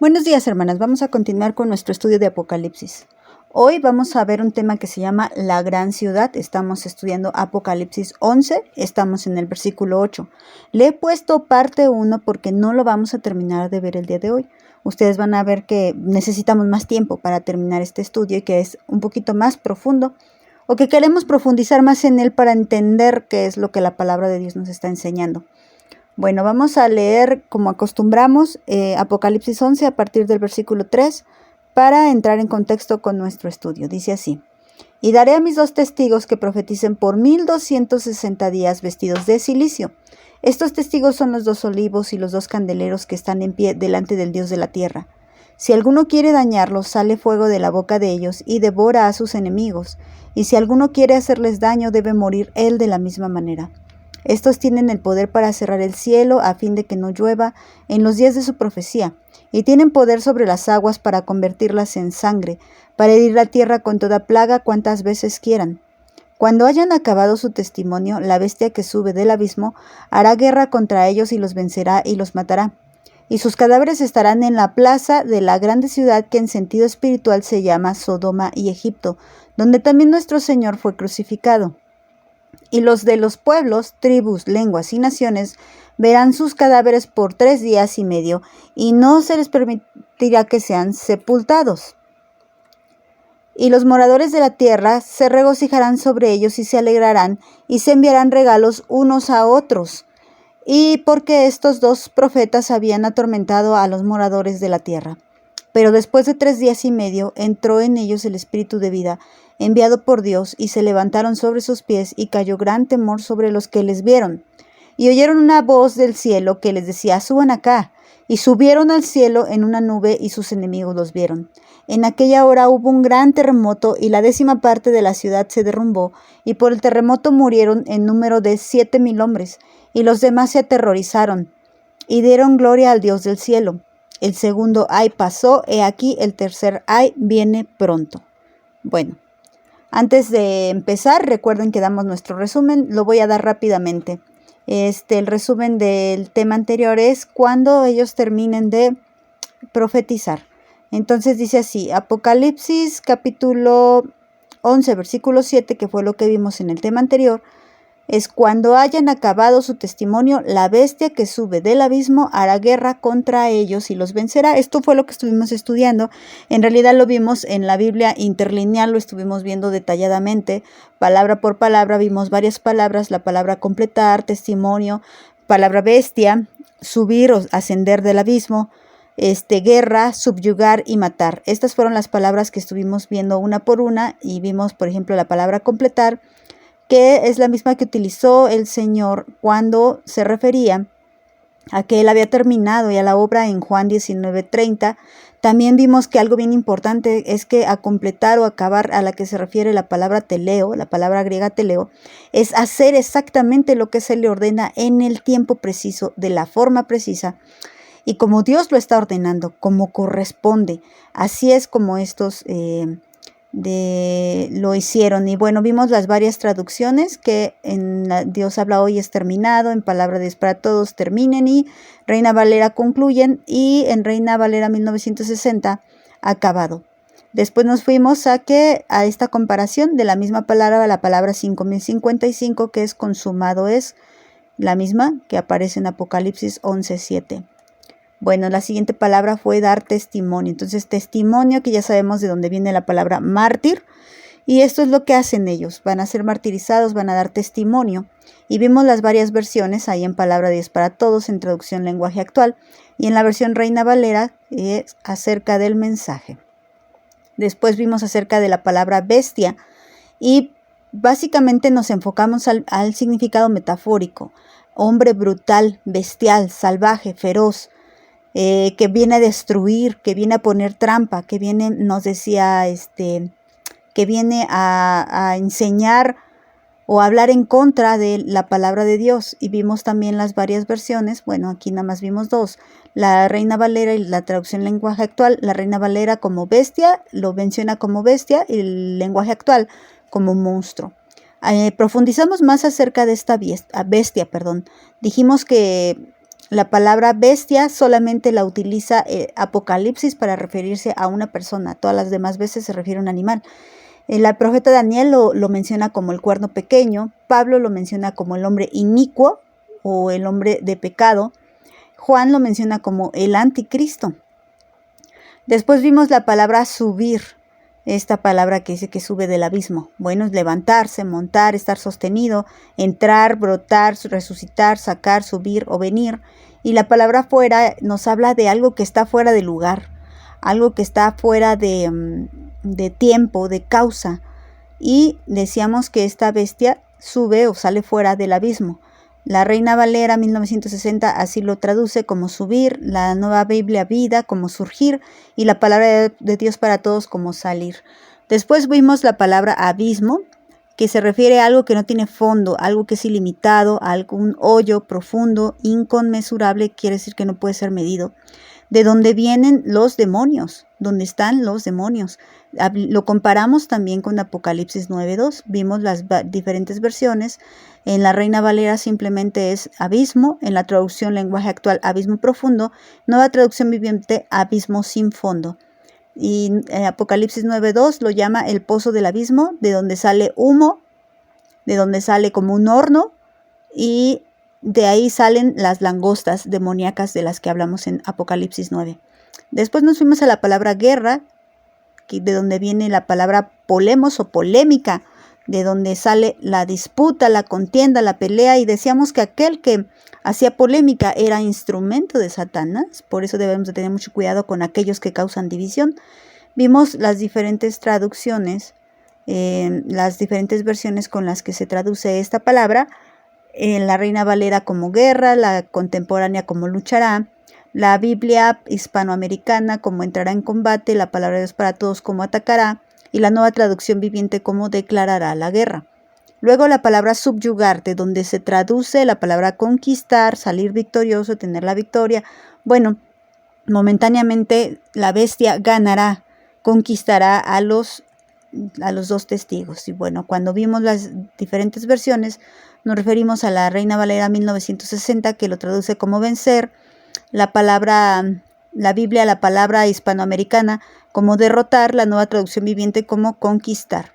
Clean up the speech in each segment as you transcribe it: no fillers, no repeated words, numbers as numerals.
Buenos días, hermanas. Vamos a continuar con nuestro estudio de Apocalipsis. Hoy vamos a ver un tema que se llama la gran ciudad. Estamos estudiando Apocalipsis 11, estamos en el versículo 8. Le he puesto parte 1 porque no lo vamos a terminar de ver el día de hoy. Ustedes van a ver que necesitamos más tiempo para terminar este estudio y que es un poquito más profundo, o que queremos profundizar más en él para entender qué es lo que la palabra de Dios nos está enseñando. Bueno, vamos a leer como acostumbramos Apocalipsis 11 a partir del versículo 3 para entrar en contexto con nuestro estudio. Dice así: Y daré a mis 2 testigos que profeticen por 1260 días vestidos de cilicio. Estos testigos son los 2 olivos y los 2 candeleros que están en pie delante del Dios de la tierra. Si alguno quiere dañarlos, sale fuego de la boca de ellos y devora a sus enemigos. Y si alguno quiere hacerles daño, debe morir él de la misma manera. Estos tienen el poder para cerrar el cielo a fin de que no llueva en los días de su profecía, y tienen poder sobre las aguas para convertirlas en sangre, para herir la tierra con toda plaga cuantas veces quieran. Cuando hayan acabado su testimonio, la bestia que sube del abismo hará guerra contra ellos y los vencerá y los matará. Y sus cadáveres estarán en la plaza de la grande ciudad que en sentido espiritual se llama Sodoma y Egipto, donde también nuestro Señor fue crucificado. Y los de los pueblos, tribus, lenguas y naciones verán sus cadáveres por 3 días y medio, y no se les permitirá que sean sepultados. Y los moradores de la tierra se regocijarán sobre ellos y se alegrarán, y se enviarán regalos unos a otros. Y porque estos 2 profetas habían atormentado a los moradores de la tierra. Pero después de 3 días y medio entró en ellos el espíritu de vida, enviado por Dios, y se levantaron sobre sus pies, y cayó gran temor sobre los que les vieron. Y oyeron una voz del cielo que les decía: suban acá. Y subieron al cielo en una nube, y sus enemigos los vieron. En aquella hora hubo un gran terremoto, y la 10ª parte de la ciudad se derrumbó, y por el terremoto murieron en número de 7,000 hombres, y los demás se aterrorizaron, y dieron gloria al Dios del cielo. El segundo ay pasó, he aquí el tercer ay viene pronto. Bueno, antes de empezar, recuerden que damos nuestro resumen, lo voy a dar rápidamente. El resumen del tema anterior es cuando ellos terminen de profetizar. Entonces dice así: Apocalipsis capítulo 11, versículo 7, que fue lo que vimos en el tema anterior, es cuando hayan acabado su testimonio, la bestia que sube del abismo hará guerra contra ellos y los vencerá. Esto fue lo que estuvimos estudiando. En realidad lo vimos en la Biblia interlineal, lo estuvimos viendo detalladamente, palabra por palabra, vimos varias palabras: la palabra completar, testimonio, palabra bestia, subir o ascender del abismo, guerra, subyugar y matar. Estas fueron las palabras que estuvimos viendo una por una, y vimos, por ejemplo, la palabra completar, que es la misma que utilizó el Señor cuando se refería a que Él había terminado ya la obra en Juan 19:30. También vimos que algo bien importante es que a completar o acabar, a la que se refiere la palabra teleo, la palabra griega teleo, es hacer exactamente lo que se le ordena en el tiempo preciso, de la forma precisa, y como Dios lo está ordenando, como corresponde. Así es como estos lo hicieron. Y bueno, vimos las varias traducciones, que en Dios habla hoy es terminado, en Palabra de Dios para Todos terminen, y Reina Valera concluyen, y en Reina Valera 1960 acabado. Después nos fuimos a esta comparación de la misma palabra, la palabra 5055, que es consumado, es la misma que aparece en Apocalipsis 11:7. Bueno, la siguiente palabra fue dar testimonio. Entonces, testimonio, que ya sabemos de dónde viene la palabra mártir. Y esto es lo que hacen ellos. Van a ser martirizados, van a dar testimonio. Y vimos las varias versiones ahí en Palabra de Dios para Todos, en traducción lenguaje actual. Y en la versión Reina Valera, acerca del mensaje. Después vimos acerca de la palabra bestia. Y básicamente nos enfocamos al significado metafórico. Hombre brutal, bestial, salvaje, feroz. Que viene a destruir, que viene a poner trampa, que viene, nos decía, que viene a enseñar o a hablar en contra de la palabra de Dios. Y vimos también las varias versiones. Bueno, aquí nada más vimos 2, la Reina Valera y la traducción lenguaje actual. La Reina Valera como bestia, lo menciona como bestia, y el lenguaje actual como monstruo. Profundizamos más acerca de esta bestia. Dijimos que La palabra bestia solamente la utiliza Apocalipsis para referirse a una persona. Todas las demás veces se refiere a un animal. El profeta Daniel lo menciona como el cuerno pequeño. Pablo lo menciona como el hombre inicuo o el hombre de pecado. Juan lo menciona como el anticristo. Después vimos la palabra subir. Esta palabra que dice que sube del abismo. Bueno, es levantarse, montar, estar sostenido, entrar, brotar, resucitar, sacar, subir o venir. Y la palabra fuera nos habla de algo que está fuera de lugar, algo que está fuera de tiempo, de causa. Y decíamos que esta bestia sube o sale fuera del abismo. La Reina Valera 1960 así lo traduce como subir, la Nueva Biblia Vida como surgir y la palabra de Dios para todos como salir. Después vimos la palabra abismo, que se refiere a algo que no tiene fondo, algo que es ilimitado, algún hoyo profundo, inconmensurable, quiere decir que no puede ser medido. De donde vienen los demonios, donde están los demonios. Lo comparamos también con Apocalipsis 9:2. Vimos las diferentes versiones. En la Reina Valera simplemente es abismo. En la traducción lenguaje actual, abismo profundo. Nueva traducción viviente, abismo sin fondo. Y Apocalipsis 9:2 lo llama el pozo del abismo, de donde sale humo, de donde sale como un horno, y de ahí salen las langostas demoníacas de las que hablamos en Apocalipsis 9. Después nos fuimos a la palabra guerra, de donde viene la palabra polemos o polémica, de donde sale la disputa, la contienda, la pelea, y decíamos que aquel que hacía polémica era instrumento de Satanás. Por eso debemos de tener mucho cuidado con aquellos que causan división. Vimos las diferentes traducciones, las diferentes versiones con las que se traduce esta palabra. En la Reina Valera como guerra, la contemporánea como luchará, la Biblia hispanoamericana como entrará en combate, la palabra de Dios para todos como atacará, y la Nueva traducción viviente como declarará la guerra. Luego la palabra subyugar, de donde se traduce la palabra conquistar, salir victorioso, tener la victoria. Bueno, momentáneamente la bestia ganará, conquistará a los dos testigos. Y bueno, cuando vimos las diferentes versiones, nos referimos a la Reina Valera 1960, que lo traduce como vencer, la Biblia, la palabra hispanoamericana como derrotar, la Nueva traducción viviente como conquistar.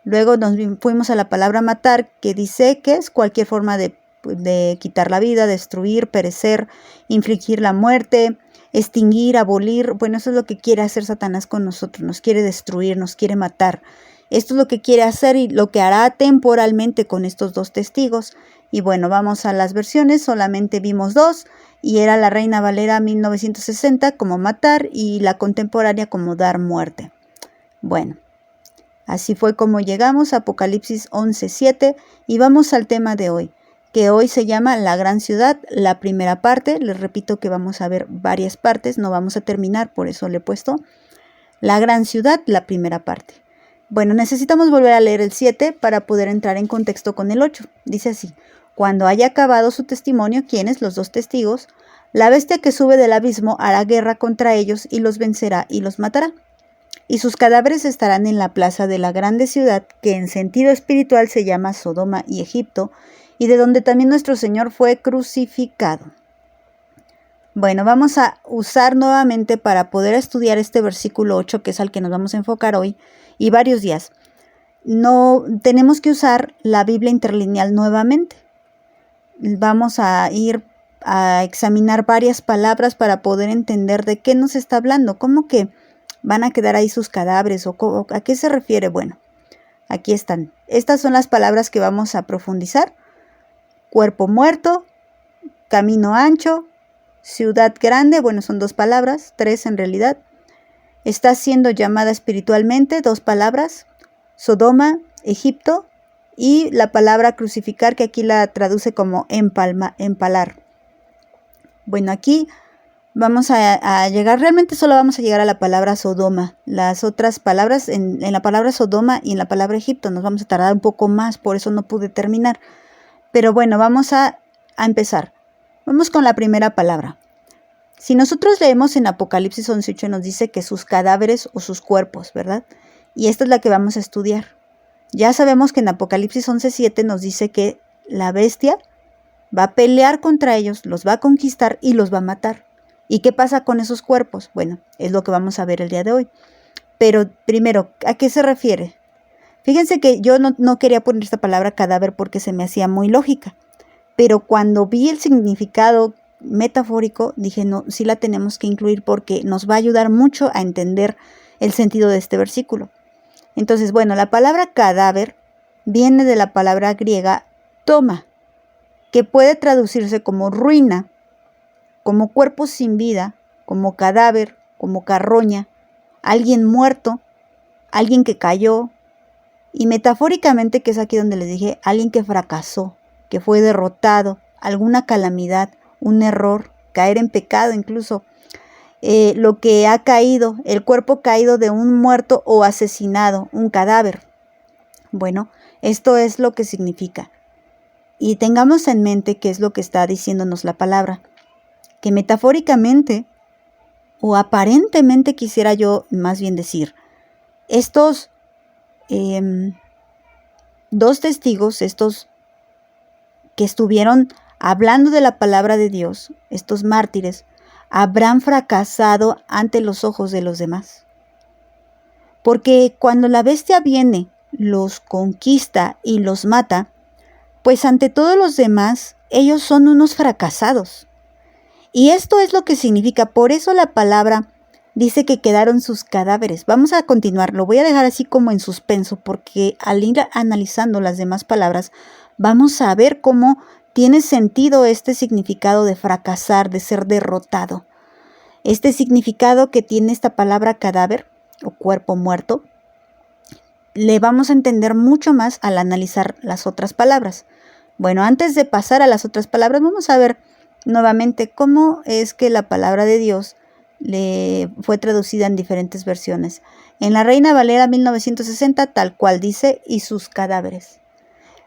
Luego nos fuimos a la palabra matar, que dice que es cualquier forma de quitar la vida, destruir, perecer, infligir la muerte, extinguir, abolir. Bueno, eso es lo que quiere hacer Satanás con nosotros, nos quiere destruir, nos quiere matar. Esto es lo que quiere hacer y lo que hará temporalmente con estos dos testigos. Y bueno, vamos a las versiones, solamente vimos dos, y era la Reina Valera 1960 como matar y la contemporánea como dar muerte. Bueno, así fue como llegamos a Apocalipsis 11:7 y vamos al tema de hoy, que hoy se llama La Gran Ciudad, la primera parte. Les repito que vamos a ver varias partes, no vamos a terminar, por eso le he puesto La Gran Ciudad, la primera parte. Bueno, necesitamos volver a leer el 7 para poder entrar en contexto con el 8. Dice así: cuando haya acabado su testimonio, ¿quiénes? Los dos testigos, la bestia que sube del abismo hará guerra contra ellos y los vencerá y los matará. Y sus cadáveres estarán en la plaza de la grande ciudad, que en sentido espiritual se llama Sodoma y Egipto, y de donde también nuestro Señor fue crucificado. Bueno, vamos a usar nuevamente para poder estudiar este versículo 8, que es al que nos vamos a enfocar hoy, y varios días. No tenemos que usar la Biblia interlineal nuevamente. Vamos a ir a examinar varias palabras para poder entender de qué nos está hablando. ¿Cómo que van a quedar ahí sus cadáveres? ¿O a qué se refiere? Bueno, aquí están. Estas son las palabras que vamos a profundizar. Cuerpo muerto, camino ancho, ciudad grande, bueno, son dos palabras, tres en realidad. Está siendo llamada espiritualmente, dos palabras, Sodoma, Egipto, y la palabra crucificar, que aquí la traduce como empalar. Bueno, aquí vamos a llegar, realmente solo vamos a llegar a la palabra Sodoma. Las otras palabras, en la palabra Sodoma y en la palabra Egipto, nos vamos a tardar un poco más, por eso no pude terminar. Pero bueno, vamos a empezar. Vamos con la primera palabra. Si nosotros leemos en Apocalipsis 11:8, nos dice que sus cadáveres o sus cuerpos, ¿verdad? Y esta es la que vamos a estudiar. Ya sabemos que en Apocalipsis 11:7 nos dice que la bestia va a pelear contra ellos, los va a conquistar y los va a matar. ¿Y qué pasa con esos cuerpos? Bueno, es lo que vamos a ver el día de hoy. Pero primero, ¿a qué se refiere? Fíjense que yo no quería poner esta palabra cadáver porque se me hacía muy lógica. Pero cuando vi el significado metafórico, dije, no, sí la tenemos que incluir porque nos va a ayudar mucho a entender el sentido de este versículo. Entonces, bueno, la palabra cadáver viene de la palabra griega toma, que puede traducirse como ruina, como cuerpo sin vida, como cadáver, como carroña, alguien muerto, alguien que cayó, y metafóricamente, que es aquí donde les dije, alguien que fracasó, que fue derrotado, alguna calamidad, un error, caer en pecado incluso, lo que ha caído, el cuerpo caído de un muerto o asesinado, un cadáver. Bueno, esto es lo que significa. Y tengamos en mente qué es lo que está diciéndonos la palabra, que metafóricamente o aparentemente quisiera yo más bien decir, estos dos testigos, estos que estuvieron hablando de la palabra de Dios, estos mártires, habrán fracasado ante los ojos de los demás. Porque cuando la bestia viene, los conquista y los mata, pues ante todos los demás, ellos son unos fracasados. Y esto es lo que significa, por eso la palabra dice que quedaron sus cadáveres. Vamos a continuar, lo voy a dejar así como en suspenso, porque al ir analizando las demás palabras, vamos a ver cómo tiene sentido este significado de fracasar, de ser derrotado. Este significado que tiene esta palabra cadáver o cuerpo muerto, le vamos a entender mucho más al analizar las otras palabras. Bueno, antes de pasar a las otras palabras, vamos a ver nuevamente cómo es que la palabra de Dios le fue traducida en diferentes versiones. En la Reina Valera 1960, tal cual dice, y sus cadáveres.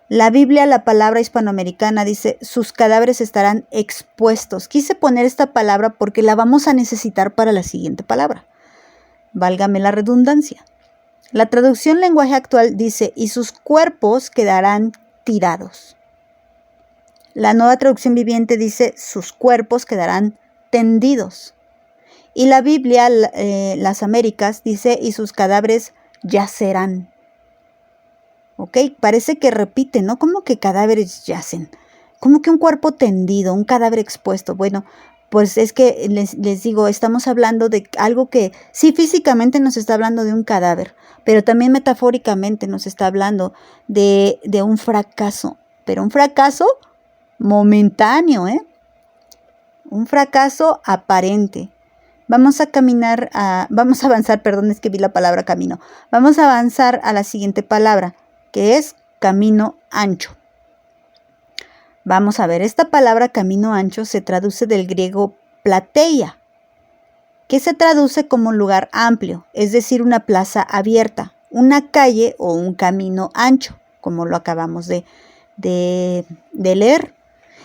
La Biblia, la palabra hispanoamericana, dice, sus cadáveres estarán expuestos. Quise poner esta palabra porque la vamos a necesitar para la siguiente palabra. Válgame la redundancia. La traducción lenguaje actual dice, y sus cuerpos quedarán tirados. La nueva traducción viviente dice, sus cuerpos quedarán tendidos. Y la Biblia, las Américas, dice, y sus cadáveres yacerán. ¿Ok? Parece que repite, ¿no? Como que cadáveres yacen. Como que un cuerpo tendido, un cadáver expuesto. Bueno, pues es que les digo, estamos hablando de algo que sí físicamente nos está hablando de un cadáver, pero también metafóricamente nos está hablando de un fracaso. Pero un fracaso momentáneo, ¿eh? Un fracaso aparente. Vamos a avanzar, perdón, es que vi la palabra camino. Vamos a avanzar a la siguiente palabra, que es camino ancho. Vamos a ver, esta palabra camino ancho se traduce del griego plateia, que se traduce como un lugar amplio, es decir, una plaza abierta, una calle o un camino ancho, como lo acabamos de leer.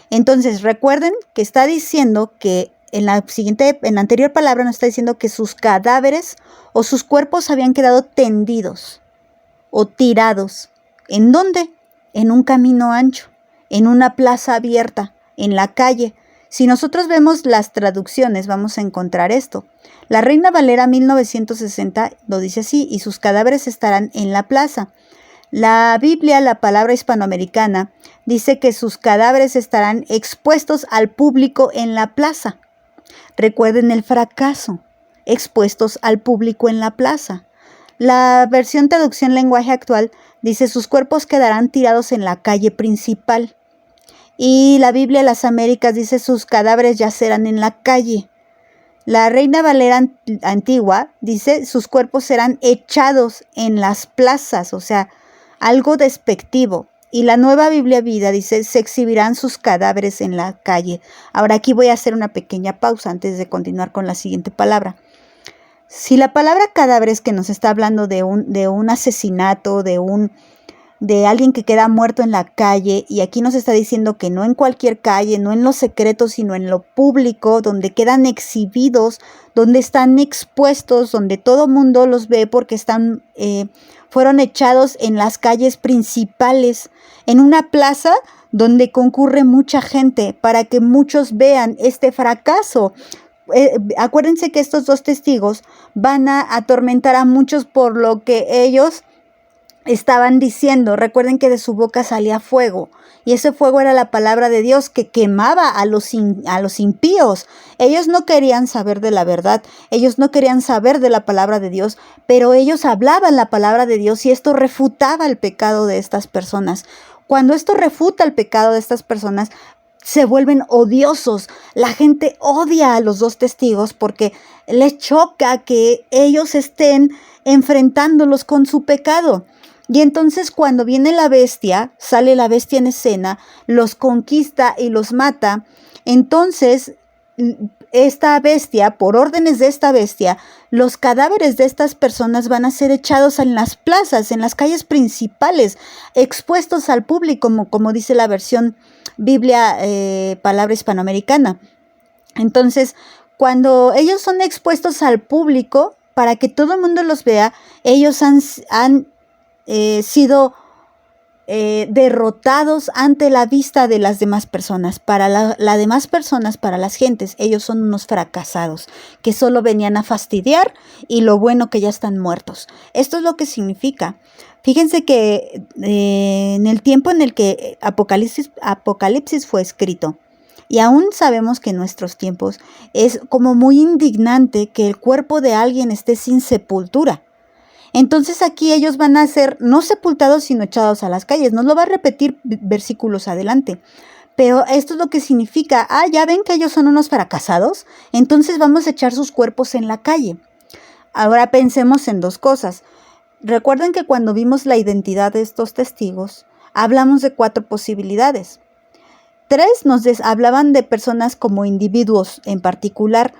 Entonces, recuerden que está diciendo que en la anterior palabra nos está diciendo que sus cadáveres o sus cuerpos habían quedado tendidos o tirados. ¿En dónde? En un camino ancho, en una plaza abierta, en la calle. Si nosotros vemos las traducciones, vamos a encontrar esto. La Reina Valera 1960 lo dice así, y sus cadáveres estarán en la plaza. La Biblia, la palabra hispanoamericana, dice que sus cadáveres estarán expuestos al público en la plaza. Recuerden el fracaso, expuestos al público en la plaza. La versión traducción lenguaje actual dice sus cuerpos quedarán tirados en la calle principal. Y la Biblia de las Américas dice sus cadáveres yacerán en la calle. La Reina Valera antigua dice sus cuerpos serán echados en las plazas, o sea, algo despectivo. Y la Nueva Biblia Vida dice, se exhibirán sus cadáveres en la calle. Ahora aquí voy a hacer una pequeña pausa antes de continuar con la siguiente palabra. Si la palabra cadáveres que nos está hablando de un asesinato, de un de alguien que queda muerto en la calle, y aquí nos está diciendo que no en cualquier calle, no en lo secreto, sino en lo público, donde quedan exhibidos, donde están expuestos, donde todo mundo los ve porque fueron echados en las calles principales, en una plaza donde concurre mucha gente, para que muchos vean este fracaso. Acuérdense que estos dos testigos van a atormentar a muchos por lo que ellos estaban diciendo. Recuerden que de su boca salía fuego, y ese fuego era la palabra de Dios que quemaba a los impíos. Ellos no querían saber de la verdad, ellos no querían saber de la palabra de Dios, pero ellos hablaban la palabra de Dios, y esto refutaba el pecado de estas personas. Cuando esto refuta el pecado de estas personas, se vuelven odiosos. La gente odia a los dos testigos porque les choca que ellos estén enfrentándolos con su pecado. Y entonces cuando viene la bestia, sale la bestia en escena, los conquista y los mata. Entonces esta bestia, por órdenes de esta bestia, los cadáveres de estas personas van a ser echados en las plazas, en las calles principales, expuestos al público, como dice la versión Biblia Palabra Hispanoamericana. Entonces, cuando ellos son expuestos al público, para que todo el mundo los vea, ellos han sido derrotados ante la vista de las demás personas. Para las demás personas, para las gentes, ellos son unos fracasados que solo venían a fastidiar, y lo bueno que ya están muertos. Esto es lo que significa. Fíjense que en el tiempo en el que Apocalipsis fue escrito, y aún sabemos que en nuestros tiempos es como muy indignante que el cuerpo de alguien esté sin sepultura. Entonces aquí ellos van a ser no sepultados, sino echados a las calles. Nos lo va a repetir versículos adelante. Pero esto es lo que significa: ya ven que ellos son unos fracasados, entonces vamos a echar sus cuerpos en la calle. Ahora pensemos en dos cosas. Recuerden que cuando vimos la identidad de estos testigos, hablamos de 4 posibilidades. 3 nos hablaban de personas como individuos en particular.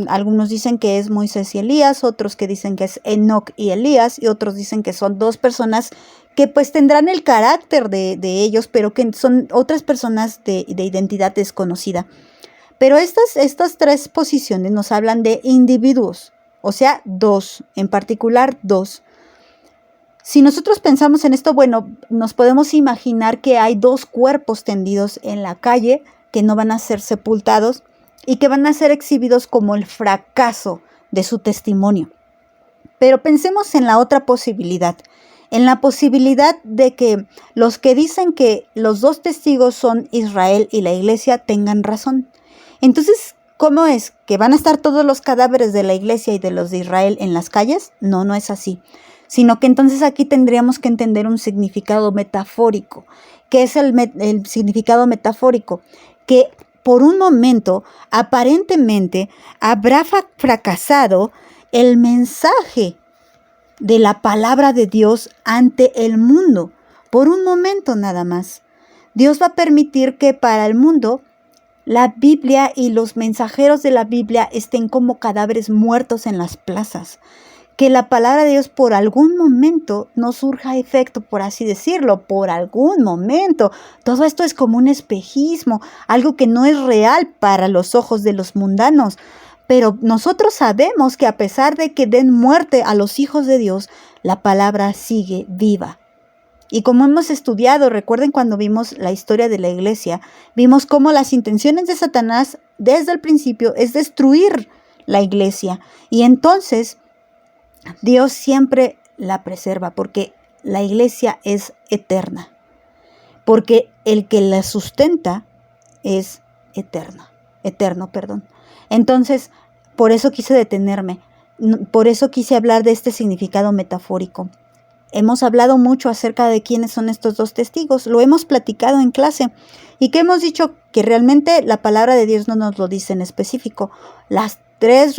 Algunos dicen que es Moisés y Elías, otros que dicen que es Enoc y Elías, y otros dicen que son 2 personas que pues tendrán el carácter de ellos, pero que son otras personas de identidad desconocida. Pero estas 3 posiciones nos hablan de individuos, o sea, 2, en particular 2. Si nosotros pensamos en esto, bueno, nos podemos imaginar que hay 2 cuerpos tendidos en la calle que no van a ser sepultados y que van a ser exhibidos como el fracaso de su testimonio. Pero pensemos en la otra posibilidad, en la posibilidad de que los que dicen que los 2 testigos son Israel y la iglesia tengan razón. Entonces, ¿cómo es? ¿Que van a estar todos los cadáveres de la iglesia y de los de Israel en las calles? No, no es así. Sino que entonces aquí tendríamos que entender un significado metafórico. ¿Qué es el significado metafórico? Que por un momento, aparentemente, habrá fracasado el mensaje de la palabra de Dios ante el mundo. Por un momento nada más. Dios va a permitir que para el mundo la Biblia y los mensajeros de la Biblia estén como cadáveres muertos en las plazas. Que la palabra de Dios por algún momento no surja efecto, por así decirlo, por algún momento. Todo esto es como un espejismo, algo que no es real para los ojos de los mundanos. Pero nosotros sabemos que a pesar de que den muerte a los hijos de Dios, la palabra sigue viva. Y como hemos estudiado, recuerden cuando vimos la historia de la iglesia, vimos cómo las intenciones de Satanás desde el principio es destruir la iglesia. Y entonces Dios siempre la preserva porque la iglesia es eterna. Porque el que la sustenta es eterno. Entonces, por eso quise detenerme. Por eso quise hablar de este significado metafórico. Hemos hablado mucho acerca de quiénes son estos 2 testigos. Lo hemos platicado en clase. Y que hemos dicho que realmente la palabra de Dios no nos lo dice en específico. Las tres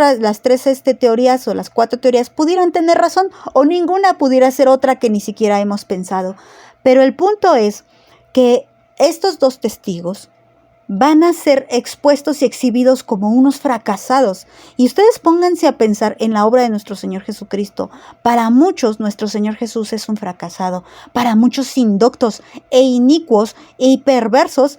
teorías o las 4 teorías pudieran tener razón, o ninguna pudiera ser otra que ni siquiera hemos pensado. Pero el punto es que estos 2 testigos van a ser expuestos y exhibidos como unos fracasados. Y ustedes pónganse a pensar en la obra de nuestro Señor Jesucristo. Para muchos, nuestro Señor Jesús es un fracasado. Para muchos indoctos e inicuos e perversos,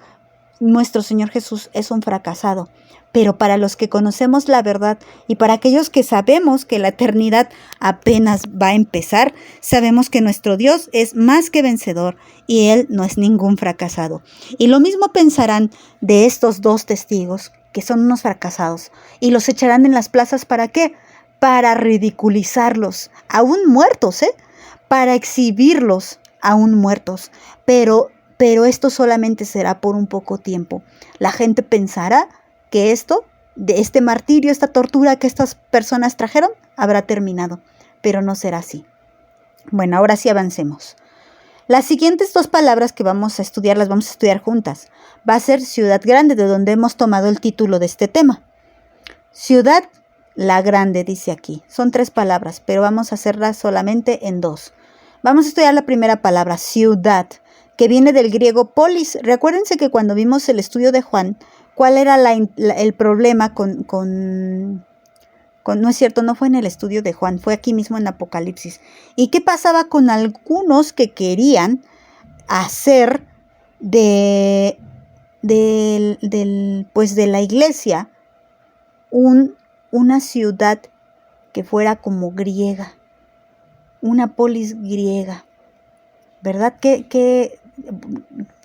nuestro Señor Jesús es un fracasado. Pero para los que conocemos la verdad y para aquellos que sabemos que la eternidad apenas va a empezar, sabemos que nuestro Dios es más que vencedor y Él no es ningún fracasado. Y lo mismo pensarán de estos dos testigos, que son unos fracasados, y los echarán en las plazas. ¿Para qué? Para ridiculizarlos, aún muertos, para exhibirlos, aún muertos. Pero esto solamente será por un poco tiempo. La gente pensará que de este martirio, esta tortura que estas personas trajeron, habrá terminado, pero no será así. Bueno, ahora sí avancemos. Las siguientes dos palabras que vamos a estudiar, las vamos a estudiar juntas. Va a ser ciudad grande, de donde hemos tomado el título de este tema. Ciudad la grande, dice aquí. Son 3 palabras, pero vamos a hacerlas solamente en 2. Vamos a estudiar la primera palabra, ciudad, que viene del griego polis. Recuérdense que cuando vimos el estudio de Juan, ¿cuál era el problema no es cierto, no fue en el estudio de Juan, fue aquí mismo en Apocalipsis? ¿Y qué pasaba con algunos que querían hacer de la iglesia una ciudad que fuera como griega, una polis griega? ¿Verdad?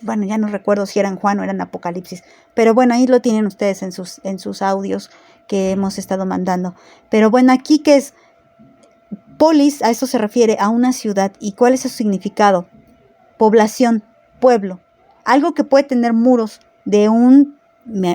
Bueno, ya no recuerdo si eran Juan o eran Apocalipsis, pero bueno, ahí lo tienen ustedes en sus audios que hemos estado mandando. Pero bueno, aquí que es polis, a eso se refiere, a una ciudad. ¿Y cuál es su significado? Población, pueblo, algo que puede tener muros de un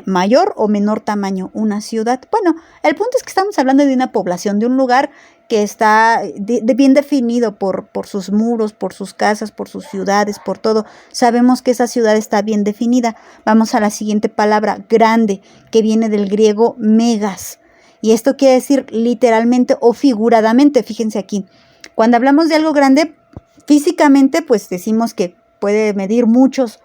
mayor o menor tamaño, una ciudad. Bueno, el punto es que estamos hablando de una población, de un lugar que está bien definido por sus muros, por sus casas, por sus ciudades, por todo. Sabemos que esa ciudad está bien definida. Vamos a la siguiente palabra, grande, que viene del griego megas. Y esto quiere decir literalmente o figuradamente. Fíjense aquí. Cuando hablamos de algo grande, físicamente, pues decimos que puede medir muchos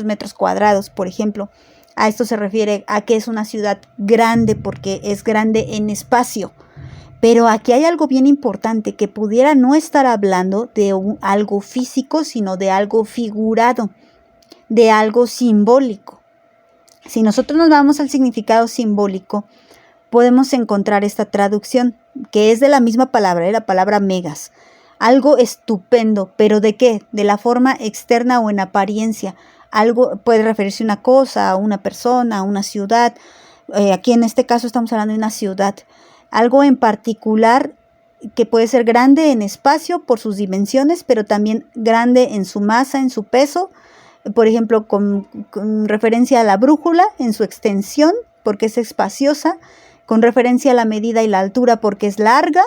metros cuadrados, por ejemplo. A esto se refiere a que es una ciudad grande porque es grande en espacio. Pero aquí hay algo bien importante, que pudiera no estar hablando de algo físico, sino de algo figurado, de algo simbólico. Si nosotros nos vamos al significado simbólico, podemos encontrar esta traducción, que es de la misma palabra, la palabra megas. Algo estupendo, pero ¿de qué? De la forma externa o en apariencia. Algo puede referirse a una cosa, a una persona, a una ciudad. Aquí en este caso estamos hablando de una ciudad. Algo en particular que puede ser grande en espacio por sus dimensiones, pero también grande en su masa, en su peso. Por ejemplo, con referencia a la brújula en su extensión, porque es espaciosa, con referencia a la medida y la altura, porque es larga,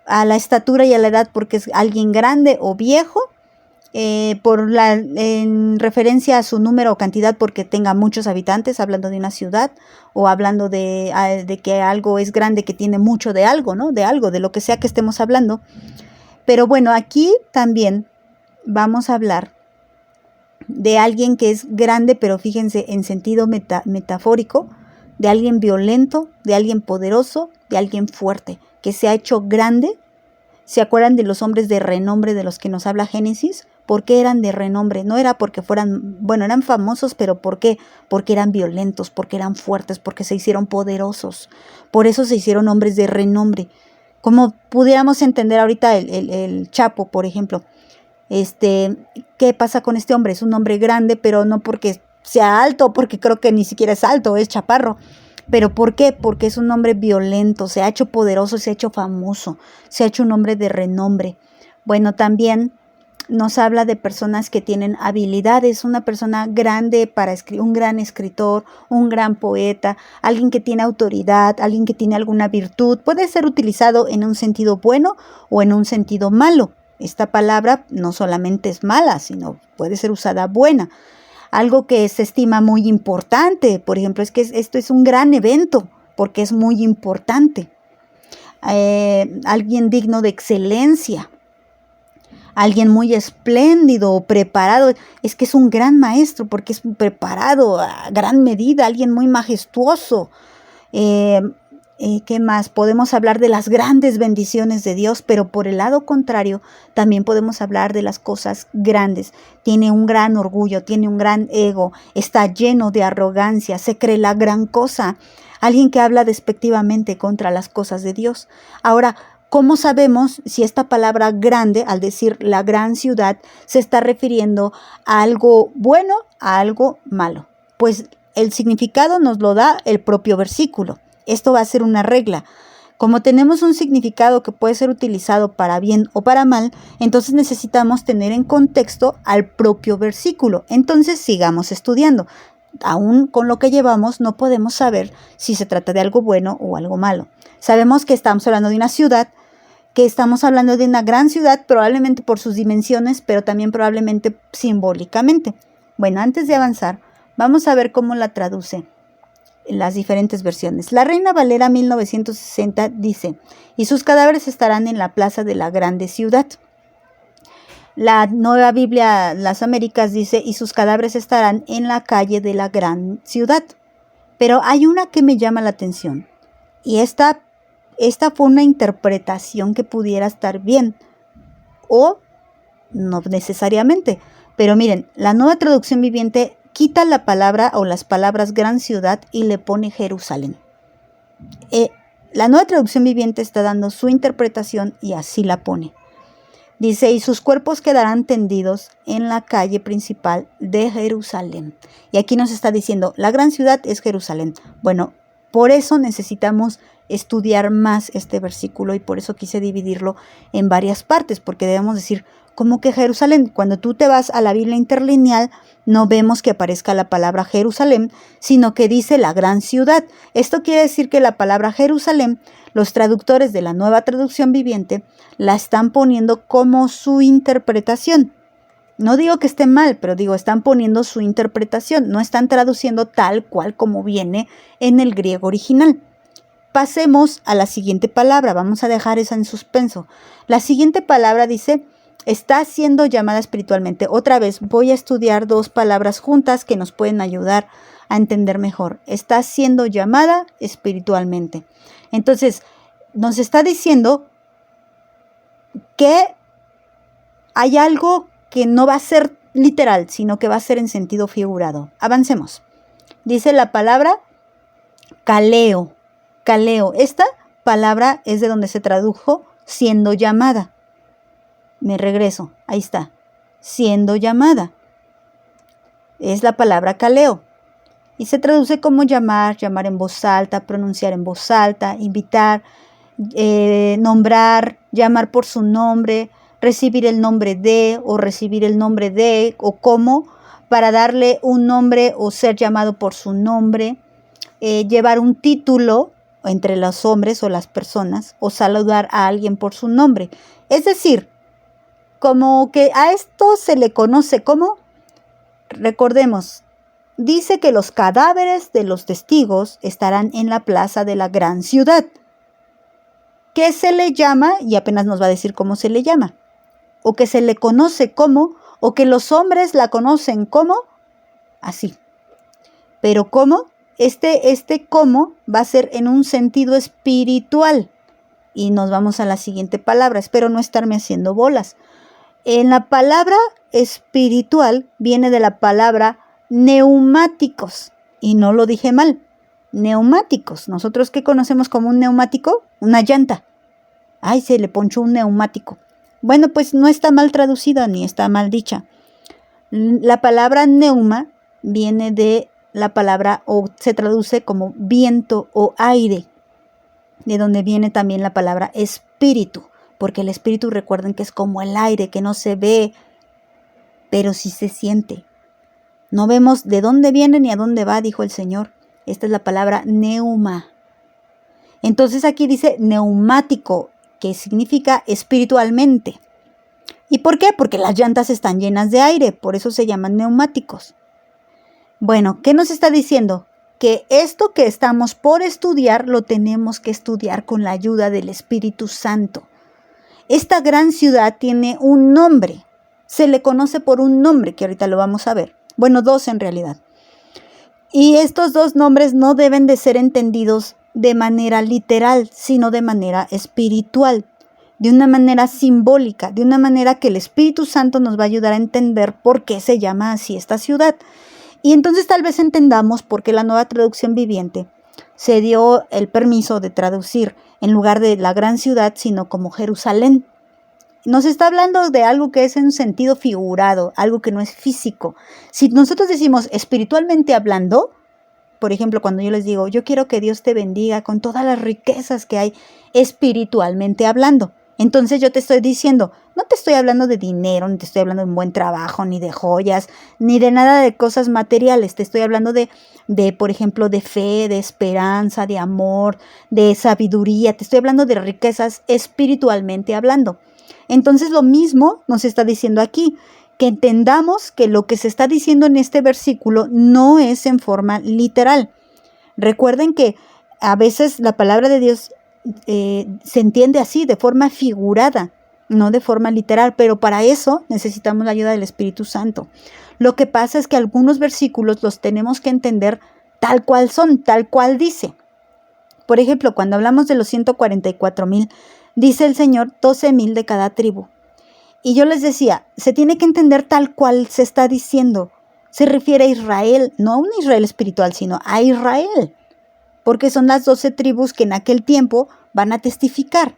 a la estatura y a la edad, porque es alguien grande o viejo, en referencia a su número o cantidad, porque tenga muchos habitantes, hablando de una ciudad, o hablando de que algo es grande, que tiene mucho de algo, ¿no? De algo, de lo que sea que estemos hablando. Pero bueno, aquí también vamos a hablar de alguien que es grande, pero fíjense, en sentido metafórico, de alguien violento, de alguien poderoso, de alguien fuerte, que se ha hecho grande. ¿Se acuerdan de los hombres de renombre de los que nos habla Génesis? ¿Por qué eran de renombre? No era porque eran famosos, pero ¿por qué? Porque eran violentos, porque eran fuertes, porque se hicieron poderosos. Por eso se hicieron hombres de renombre. Como pudiéramos entender ahorita el Chapo, por ejemplo. ¿Qué pasa con este hombre? Es un hombre grande, pero no porque sea alto, porque creo que ni siquiera es alto, es chaparro. ¿Pero por qué? Porque es un hombre violento, se ha hecho poderoso, se ha hecho famoso, se ha hecho un hombre de renombre. Bueno, también nos habla de personas que tienen habilidades, una persona grande para escribir, un gran escritor, un gran poeta, alguien que tiene autoridad, alguien que tiene alguna virtud. Puede ser utilizado en un sentido bueno o en un sentido malo. Esta palabra no solamente es mala, sino puede ser usada buena. Algo que se estima muy importante, por ejemplo, es que esto es un gran evento, porque es muy importante. Alguien digno de excelencia. alguien muy espléndido o preparado. Es que es un gran maestro porque es preparado a gran medida, alguien muy majestuoso. ¿Qué más? Podemos hablar de las grandes bendiciones de Dios, pero por el lado contrario, también podemos hablar de las cosas grandes. Tiene un gran orgullo, tiene un gran ego, está lleno de arrogancia, se cree la gran cosa. Alguien que habla despectivamente contra las cosas de Dios. Ahora, ¿cómo sabemos si esta palabra grande, al decir la gran ciudad, se está refiriendo a algo bueno, a algo malo? Pues el significado nos lo da el propio versículo. Esto va a ser una regla. Como tenemos un significado que puede ser utilizado para bien o para mal, entonces necesitamos tener en contexto al propio versículo. Entonces sigamos estudiando. Aún con lo que llevamos no podemos saber si se trata de algo bueno o algo malo. Sabemos que estamos hablando de una ciudad, que estamos hablando de una gran ciudad, probablemente por sus dimensiones, pero también probablemente simbólicamente. Bueno, antes de avanzar, vamos a ver cómo la traduce las diferentes versiones. La Reina Valera 1960 dice: y sus cadáveres estarán en la plaza de la grande ciudad. La Nueva Biblia Las Américas dice: y sus cadáveres estarán en la calle de la gran ciudad. Pero hay una que me llama la atención, y esta fue una interpretación que pudiera estar bien o no necesariamente. Pero miren, la Nueva Traducción Viviente quita la palabra o las palabras gran ciudad y le pone Jerusalén. La Nueva Traducción Viviente está dando su interpretación y así la pone. Dice: y sus cuerpos quedarán tendidos en la calle principal de Jerusalén. Y aquí nos está diciendo, la gran ciudad es Jerusalén. Bueno, por eso necesitamos estudiar más este versículo y por eso quise dividirlo en varias partes, porque debemos decir, ¿cómo que Jerusalén? Cuando tú te vas a la Biblia interlineal, no vemos que aparezca la palabra Jerusalén, sino que dice la gran ciudad. Esto quiere decir que la palabra Jerusalén, los traductores de la Nueva Traducción Viviente la están poniendo como su interpretación. No digo que esté mal, pero digo, están poniendo su interpretación, no están traduciendo tal cual como viene en el griego original. Pasemos a la siguiente palabra, vamos a dejar esa en suspenso. La siguiente palabra dice: está siendo llamada espiritualmente. Otra vez voy a estudiar dos palabras juntas que nos pueden ayudar a entender mejor. Está siendo llamada espiritualmente. Entonces, nos está diciendo que hay algo que no va a ser literal, sino que va a ser en sentido figurado. Avancemos. Dice la palabra kaleo. Kaleo. Esta palabra es de donde se tradujo siendo llamada. Me regreso. Ahí está. Siendo llamada. Es la palabra kaleo. Y se traduce como llamar, llamar en voz alta, pronunciar en voz alta, invitar, nombrar, llamar por su nombre, recibir el nombre de o recibir el nombre de o como para darle un nombre o ser llamado por su nombre, llevar un título entre los hombres o las personas o saludar a alguien por su nombre. Es decir, como que a esto se le conoce como, recordemos, dice que los cadáveres de los testigos estarán en la plaza de la gran ciudad. ¿Qué se le llama? Y apenas nos va a decir cómo se le llama. O que se le conoce como, o que los hombres la conocen como, así. Pero ¿cómo? Este cómo va a ser en un sentido espiritual. Y nos vamos a la siguiente palabra. Espero no estarme haciendo bolas. En la palabra espiritual viene de la palabra neumáticos. Y no lo dije mal. Neumáticos. ¿Nosotros qué conocemos como un neumático? Una llanta. Ay, se le ponchó un neumático. Bueno, pues no está mal traducida ni está mal dicha. La palabra neuma viene de la palabra o se traduce como viento o aire, de donde viene también la palabra espíritu, porque el espíritu, recuerden que es como el aire que no se ve, pero sí se siente. No vemos de dónde viene ni a dónde va, dijo el Señor. Esta es la palabra neuma. Entonces aquí dice neumático, que significa espiritualmente. ¿Y por qué? Porque las llantas están llenas de aire, por eso se llaman neumáticos. Bueno, ¿qué nos está diciendo? Que esto que estamos por estudiar lo tenemos que estudiar con la ayuda del Espíritu Santo. Esta gran ciudad tiene un nombre. Se le conoce por un nombre, que ahorita lo vamos a ver. Bueno, dos en realidad. Y estos dos nombres no deben de ser entendidos de manera literal, sino de manera espiritual, de una manera simbólica, de una manera que el Espíritu Santo nos va a ayudar a entender por qué se llama así esta ciudad. Y entonces tal vez entendamos por qué la Nueva Traducción Viviente se dio el permiso de traducir en lugar de la gran ciudad, sino como Jerusalén. Nos está hablando de algo que es en un sentido figurado, algo que no es físico. Si nosotros decimos espiritualmente hablando, por ejemplo, cuando yo les digo, yo quiero que Dios te bendiga con todas las riquezas que hay espiritualmente hablando. Entonces yo te estoy diciendo, no te estoy hablando de dinero, ni te estoy hablando de un buen trabajo, ni de joyas, ni de nada de cosas materiales. Te estoy hablando de, por ejemplo, de fe, de esperanza, de amor, de sabiduría. Te estoy hablando de riquezas espiritualmente hablando. Entonces lo mismo nos está diciendo aquí, que entendamos que lo que se está diciendo en este versículo no es en forma literal. Recuerden que a veces la palabra de Dios se entiende así, de forma figurada, no de forma literal, pero para eso necesitamos la ayuda del Espíritu Santo. Lo que pasa es que algunos versículos los tenemos que entender tal cual son, tal cual dice. Por ejemplo, cuando hablamos de los 144,000, dice el Señor 12,000 de cada tribu. Y yo les decía, se tiene que entender tal cual se está diciendo. Se refiere a Israel, no a un Israel espiritual, sino a Israel. Porque son las 12 tribus que en aquel tiempo van a testificar.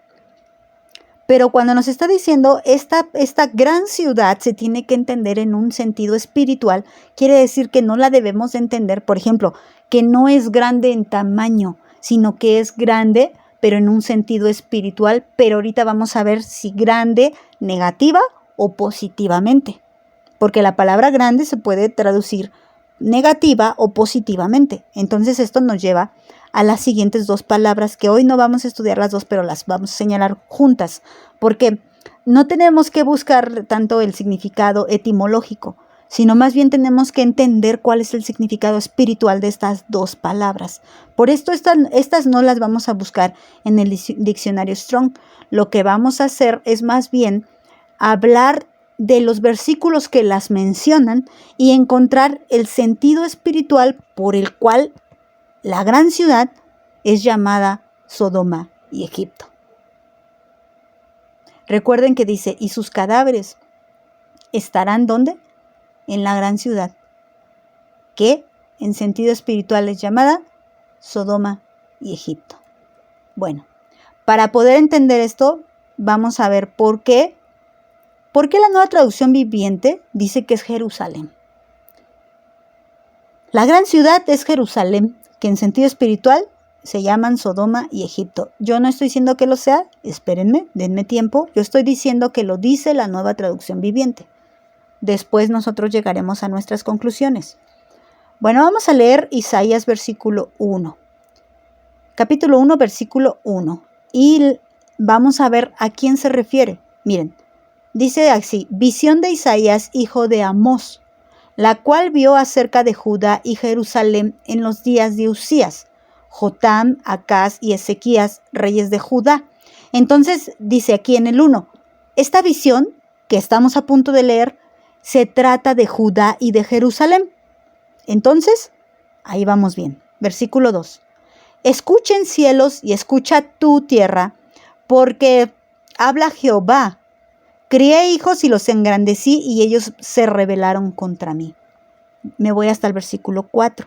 Pero cuando nos está diciendo esta gran ciudad se tiene que entender en un sentido espiritual, quiere decir que no la debemos de entender, por ejemplo, que no es grande en tamaño, sino que es grande, pero en un sentido espiritual. Pero ahorita vamos a ver si grande, negativa o positivamente. Porque la palabra grande se puede traducir negativa o positivamente. Entonces esto nos lleva a las siguientes dos palabras, que hoy no vamos a estudiar las dos, pero las vamos a señalar juntas, porque no tenemos que buscar tanto el significado etimológico, sino más bien tenemos que entender cuál es el significado espiritual de estas dos palabras. Por esto estas no las vamos a buscar en el diccionario Strong. Lo que vamos a hacer es más bien hablar de los versículos que las mencionan y encontrar el sentido espiritual por el cual la gran ciudad es llamada Sodoma y Egipto. Recuerden que dice, y sus cadáveres estarán ¿dónde? En la gran ciudad, que en sentido espiritual es llamada Sodoma y Egipto. Bueno, para poder entender esto, vamos a ver por qué la Nueva Traducción Viviente dice que es Jerusalén. La gran ciudad es Jerusalén, que en sentido espiritual se llaman Sodoma y Egipto. Yo no estoy diciendo que lo sea, espérenme, denme tiempo. Yo estoy diciendo que lo dice la Nueva Traducción Viviente. Después nosotros llegaremos a nuestras conclusiones. Bueno, vamos a leer Isaías versículo 1. Capítulo 1, versículo 1. Y vamos a ver a quién se refiere. Miren, dice así, visión de Isaías, hijo de Amós, la cual vio acerca de Judá y Jerusalén en los días de Usías, Jotam, Acaz y Ezequías, reyes de Judá. Entonces dice aquí en el 1, esta visión que estamos a punto de leer se trata de Judá y de Jerusalén. Entonces, ahí vamos bien. Versículo 2. Escuchen cielos y escucha tu tierra, porque habla Jehová. Crié hijos y los engrandecí y ellos se rebelaron contra mí. Me voy hasta el versículo 4.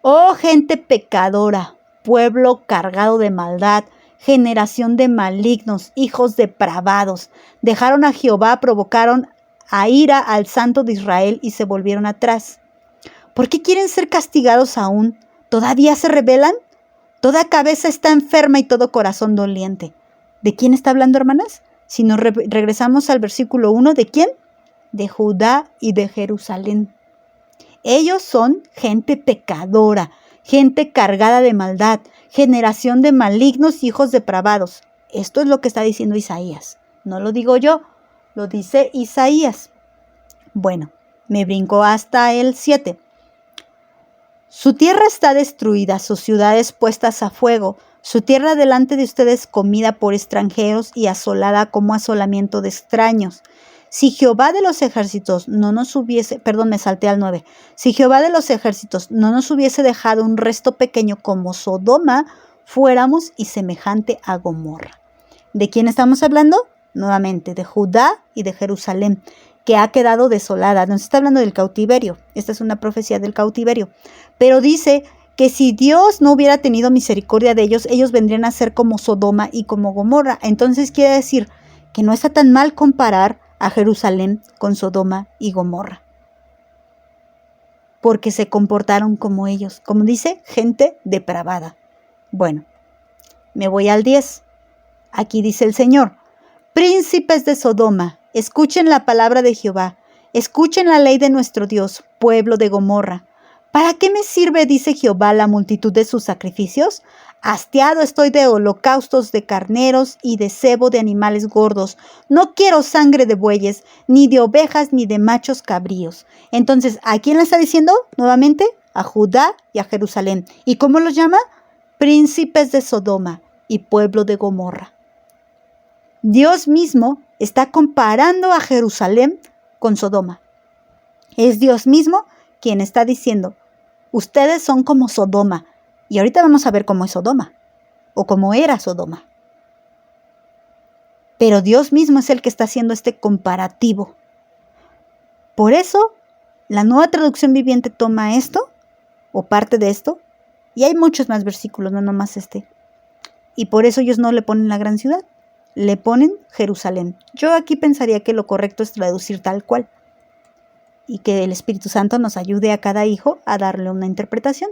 Oh gente pecadora, pueblo cargado de maldad, generación de malignos, hijos depravados, dejaron a Jehová, provocaron a ira al Santo de Israel y se volvieron atrás. ¿Por qué quieren ser castigados aún? ¿Todavía se rebelan? Toda cabeza está enferma y todo corazón doliente. ¿De quién está hablando, hermanas? Si nos regresamos al versículo 1, ¿de quién? De Judá y de Jerusalén. Ellos son gente pecadora, gente cargada de maldad, generación de malignos, hijos depravados. Esto es lo que está diciendo Isaías. No lo digo yo, lo dice Isaías. Bueno, me brinco hasta el 7. Su tierra está destruida, sus ciudades puestas a fuego, Su tierra delante de ustedes comida por extranjeros y asolada como asolamiento de extraños. Si Jehová de los ejércitos no nos hubiese, perdón, me salté al 9. Si Jehová de los ejércitos no nos hubiese dejado un resto pequeño como Sodoma, fuéramos y semejante a Gomorra. ¿De quién estamos hablando? Nuevamente, de Judá y de Jerusalén, que ha quedado desolada. Nos está hablando del cautiverio. Esta es una profecía del cautiverio. Pero dice que si Dios no hubiera tenido misericordia de ellos, ellos vendrían a ser como Sodoma y como Gomorra. Entonces quiere decir que no está tan mal comparar a Jerusalén con Sodoma y Gomorra, porque se comportaron como ellos, como dice, gente depravada. Bueno, me voy al 10. Aquí dice el Señor: príncipes de Sodoma, escuchen la palabra de Jehová, escuchen la ley de nuestro Dios, pueblo de Gomorra. ¿Para qué me sirve, dice Jehová, la multitud de sus sacrificios? Hastiado estoy de holocaustos de carneros y de cebo de animales gordos. No quiero sangre de bueyes, ni de ovejas, ni de machos cabríos. Entonces, ¿a quién le está diciendo? Nuevamente, a Judá y a Jerusalén. ¿Y cómo los llama? Príncipes de Sodoma y pueblo de Gomorra. Dios mismo está comparando a Jerusalén con Sodoma. Es Dios mismo quien está diciendo: ustedes son como Sodoma. Y ahorita vamos a ver cómo es Sodoma, o cómo era Sodoma. Pero Dios mismo es el que está haciendo este comparativo. Por eso, la Nueva Traducción Viviente toma esto, o parte de esto, y hay muchos más versículos, no nomás este. Y por eso ellos no le ponen la gran ciudad, le ponen Jerusalén. Yo aquí pensaría que lo correcto es traducir tal cual, y que el Espíritu Santo nos ayude a cada hijo a darle una interpretación.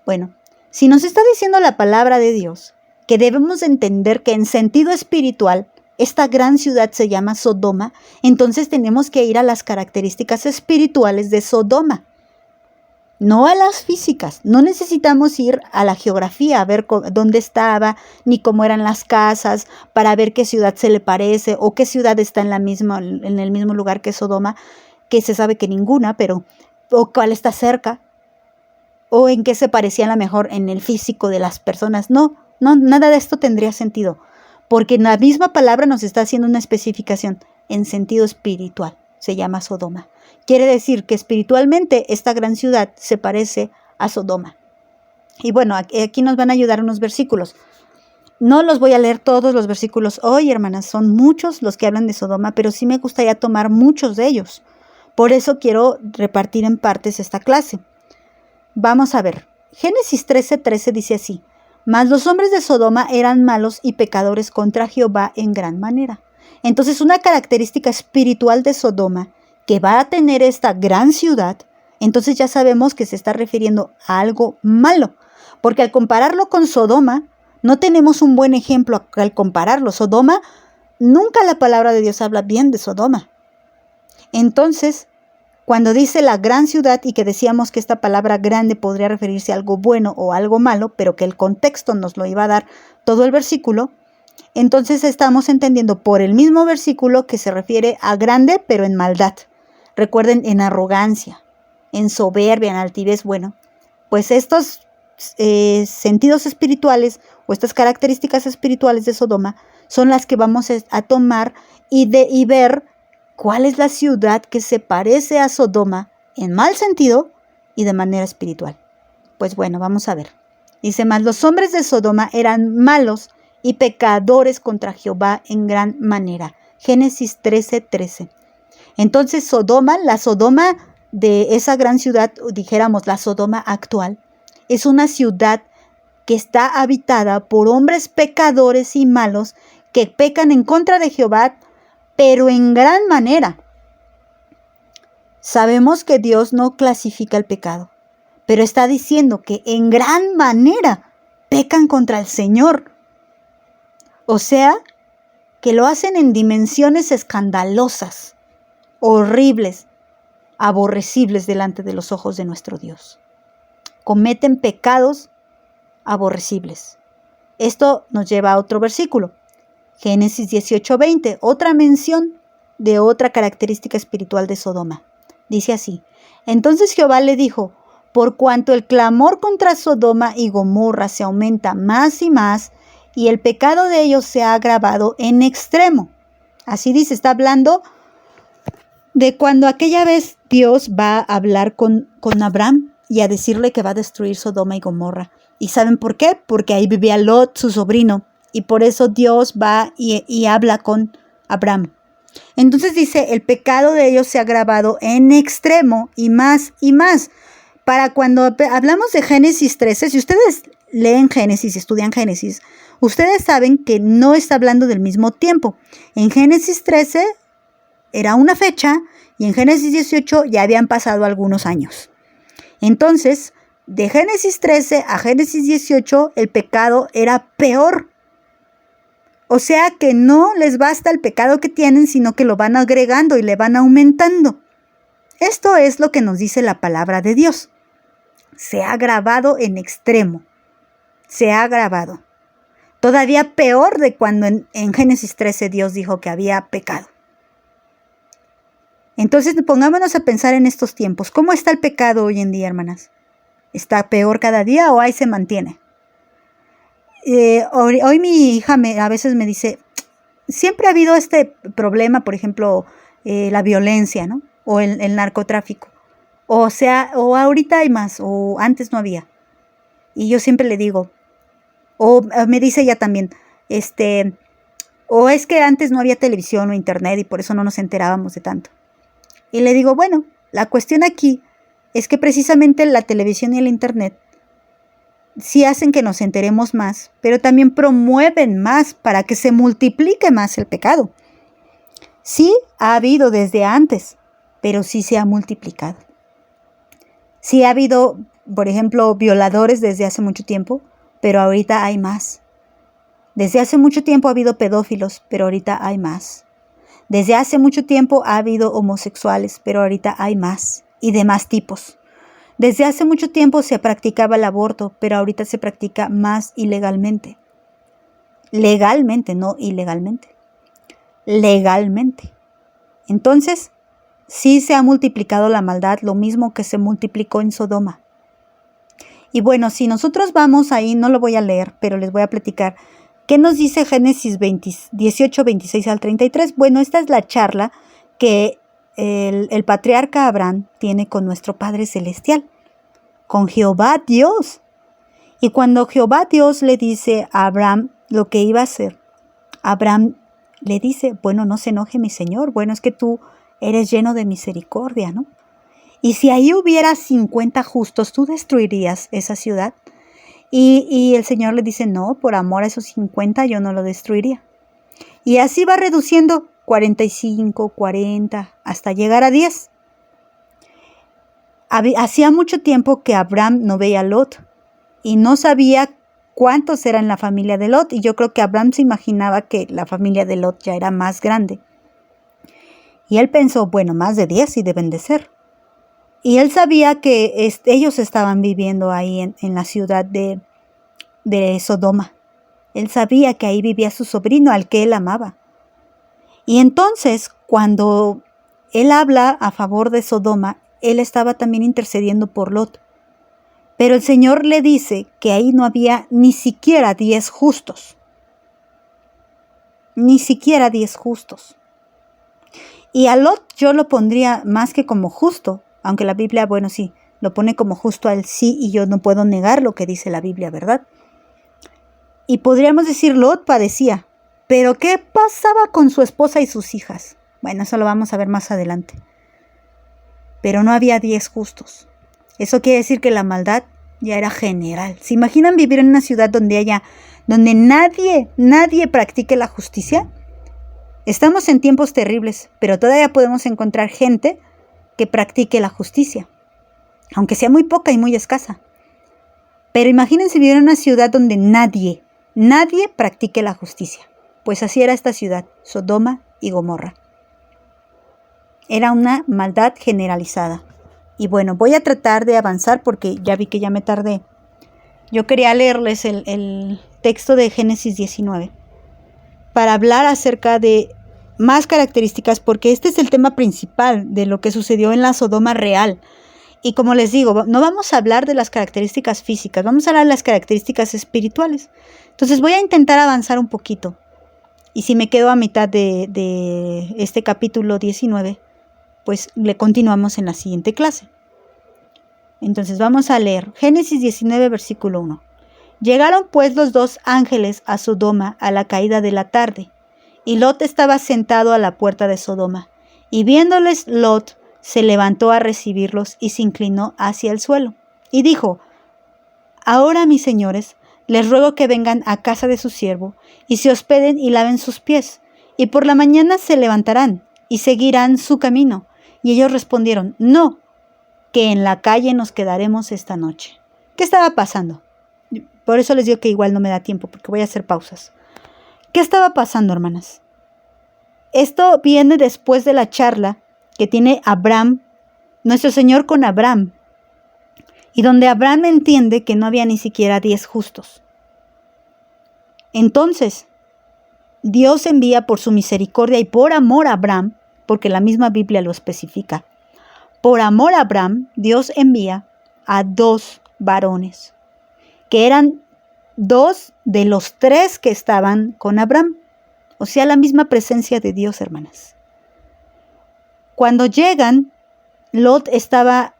Bueno, si nos está diciendo la palabra de Dios que debemos entender que en sentido espiritual esta gran ciudad se llama Sodoma, entonces tenemos que ir a las características espirituales de Sodoma, no a las físicas. No necesitamos ir a la geografía a ver dónde estaba, ni cómo eran las casas, para ver qué ciudad se le parece o qué ciudad está en el mismo lugar que Sodoma, que se sabe que ninguna, pero o cuál está cerca, o en qué se parecían a lo mejor en el físico de las personas. No, nada de esto tendría sentido, porque la misma palabra nos está haciendo una especificación en sentido espiritual. Se llama Sodoma. Quiere decir que espiritualmente esta gran ciudad se parece a Sodoma. Y bueno, aquí nos van a ayudar unos versículos. No los voy a leer todos los versículos hoy, hermanas, son muchos los que hablan de Sodoma, pero sí me gustaría tomar muchos de ellos. Por eso quiero repartir en partes esta clase. Vamos a ver. Génesis 13:13 dice así: mas los hombres de Sodoma eran malos y pecadores contra Jehová en gran manera. Entonces, una característica espiritual de Sodoma que va a tener esta gran ciudad, entonces ya sabemos que se está refiriendo a algo malo, porque al compararlo con Sodoma, no tenemos un buen ejemplo al compararlo. Sodoma, nunca la palabra de Dios habla bien de Sodoma. Entonces, cuando dice la gran ciudad, y que decíamos que esta palabra grande podría referirse a algo bueno o algo malo, pero que el contexto nos lo iba a dar todo el versículo, entonces estamos entendiendo por el mismo versículo que se refiere a grande, pero en maldad. Recuerden, en arrogancia, en soberbia, en altivez. Bueno, pues estos sentidos espirituales o estas características espirituales de Sodoma son las que vamos a tomar y ver cuál es la ciudad que se parece a Sodoma en mal sentido y de manera espiritual. Pues bueno, vamos a ver. Dice: mas los hombres de Sodoma eran malos y pecadores contra Jehová en gran manera. Génesis 13:13. Entonces Sodoma, la Sodoma de esa gran ciudad, dijéramos la Sodoma actual, es una ciudad que está habitada por hombres pecadores y malos que pecan en contra de Jehová, pero en gran manera. Sabemos que Dios no clasifica el pecado, pero está diciendo que en gran manera pecan contra el Señor. O sea, que lo hacen en dimensiones escandalosas, horribles, aborrecibles delante de los ojos de nuestro Dios. Cometen pecados aborrecibles. Esto nos lleva a otro versículo. Génesis 18:20, otra mención de otra característica espiritual de Sodoma. Dice así: entonces Jehová le dijo: por cuanto el clamor contra Sodoma y Gomorra se aumenta más y más, y el pecado de ellos se ha agravado en extremo. Así dice, está hablando de cuando aquella vez Dios va a hablar con Abraham y a decirle que va a destruir Sodoma y Gomorra. ¿Y saben por qué? Porque ahí vivía Lot, su sobrino, y por eso Dios va y habla con Abraham. Entonces dice, el pecado de ellos se ha agravado en extremo y más y más. Para cuando hablamos de Génesis 13, si ustedes leen Génesis, estudian Génesis, ustedes saben que no está hablando del mismo tiempo. En Génesis 13 era una fecha y en Génesis 18 ya habían pasado algunos años. Entonces, de Génesis 13 a Génesis 18, el pecado era peor. O sea que no les basta el pecado que tienen, sino que lo van agregando y le van aumentando. Esto es lo que nos dice la palabra de Dios. Se ha agravado en extremo. Se ha agravado. Todavía peor de cuando en Génesis 13 Dios dijo que había pecado. Entonces pongámonos a pensar en estos tiempos. ¿Cómo está el pecado hoy en día, hermanas? ¿Está peor cada día o ahí se mantiene? Hoy mi hija a veces me dice, siempre ha habido este problema, por ejemplo, la violencia, ¿no? O el narcotráfico. O sea, o ahorita hay más, o antes no había. Y yo siempre le digo, o me dice ella también, o es que antes no había televisión o internet y por eso no nos enterábamos de tanto. Y le digo, bueno, la cuestión aquí es que precisamente la televisión y el internet sí hacen que nos enteremos más, pero también promueven más para que se multiplique más el pecado. Sí ha habido desde antes, pero sí se ha multiplicado. Sí ha habido, por ejemplo, violadores desde hace mucho tiempo, pero ahorita hay más. Desde hace mucho tiempo ha habido pedófilos, pero ahorita hay más. Desde hace mucho tiempo ha habido homosexuales, pero ahorita hay más y de más tipos. Desde hace mucho tiempo se practicaba el aborto, pero ahorita se practica más ilegalmente. Legalmente, no ilegalmente. Legalmente. Entonces, sí se ha multiplicado la maldad, lo mismo que se multiplicó en Sodoma. Y bueno, si nosotros vamos ahí, no lo voy a leer, pero les voy a platicar. ¿Qué nos dice Génesis 18, 26 al 33? Bueno, esta es la charla que el patriarca Abraham tiene con nuestro Padre Celestial, con Jehová Dios. Y cuando Jehová Dios le dice a Abraham lo que iba a hacer, Abraham le dice, bueno, no se enoje mi Señor, bueno, es que tú eres lleno de misericordia, ¿no? Y si ahí hubiera 50 justos, ¿tú destruirías esa ciudad? Y el Señor le dice, no, por amor a esos 50 yo no lo destruiría. Y así va reduciendo 45, 40, hasta llegar a 10. Hacía mucho tiempo que Abraham no veía a Lot y no sabía cuántos eran la familia de Lot. Y yo creo que Abraham se imaginaba que la familia de Lot ya era más grande. Y él pensó, bueno, más de 10 sí deben de ser. Y él sabía que ellos estaban viviendo ahí en la ciudad de Sodoma. Él sabía que ahí vivía su sobrino al que él amaba. Y entonces, cuando él habla a favor de Sodoma, él estaba también intercediendo por Lot. Pero el Señor le dice que ahí no había ni siquiera 10 justos. Ni siquiera 10 justos. Y a Lot yo lo pondría más que como justo, aunque la Biblia, bueno, sí, lo pone como justo a él, sí, y yo no puedo negar lo que dice la Biblia, ¿verdad? Y podríamos decir, Lot padecía, pero ¿qué pasaba con su esposa y sus hijas? Bueno, eso lo vamos a ver más adelante. Pero no había 10 justos. Eso quiere decir que la maldad ya era general. ¿Se imaginan vivir en una ciudad donde nadie practique la justicia? Estamos en tiempos terribles, pero todavía podemos encontrar gente que practique la justicia, aunque sea muy poca y muy escasa. Pero imagínense vivir en una ciudad donde nadie practique la justicia. Pues así era esta ciudad, Sodoma y Gomorra. Era una maldad generalizada. Y bueno, voy a tratar de avanzar porque ya vi que ya me tardé. Yo quería leerles el texto de Génesis 19 para hablar acerca de más características, porque este es el tema principal de lo que sucedió en la Sodoma real. Y como les digo, no vamos a hablar de las características físicas, vamos a hablar de las características espirituales. Entonces voy a intentar avanzar un poquito. Y si me quedo a mitad de este capítulo 19, pues le continuamos en la siguiente clase. Entonces vamos a leer Génesis 19, versículo 1. Llegaron pues los dos ángeles a Sodoma a la caída de la tarde, y Lot estaba sentado a la puerta de Sodoma. Y viéndoles Lot, se levantó a recibirlos y se inclinó hacia el suelo. Y dijo: Ahora, mis señores, les ruego que vengan a casa de su siervo, y se hospeden y laven sus pies, y por la mañana se levantarán, y seguirán su camino. Y ellos respondieron: No, que en la calle nos quedaremos esta noche. ¿Qué estaba pasando? Por eso les digo que igual no me da tiempo, porque voy a hacer pausas. ¿Qué estaba pasando, hermanas? Esto viene después de la charla que tiene Abraham, nuestro Señor con Abraham, y donde Abraham entiende que no había ni siquiera 10 justos. Entonces, Dios envía por su misericordia y por amor a Abraham, porque la misma Biblia lo especifica. Por amor a Abraham, Dios envía a 2 varones, que eran 2 de los 3 que estaban con Abraham. O sea, la misma presencia de Dios, hermanas. Cuando llegan, Lot estaba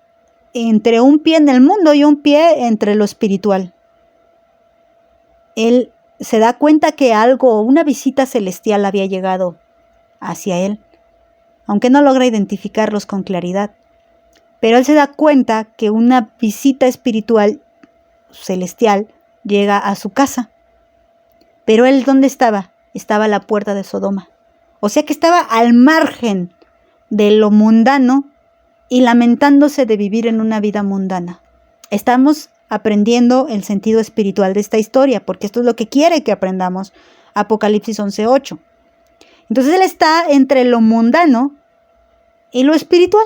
entre un pie en el mundo y un pie entre lo espiritual. Él se da cuenta que una visita celestial había llegado hacia él, aunque no logra identificarlos con claridad. Pero él se da cuenta que una visita espiritual celestial llega a su casa. Pero él, ¿dónde estaba? Estaba a la puerta de Sodoma. O sea que estaba al margen de lo mundano y lamentándose de vivir en una vida mundana. Estamos aprendiendo el sentido espiritual de esta historia, porque esto es lo que quiere que aprendamos. Apocalipsis 11:8. Entonces él está entre lo mundano y lo espiritual.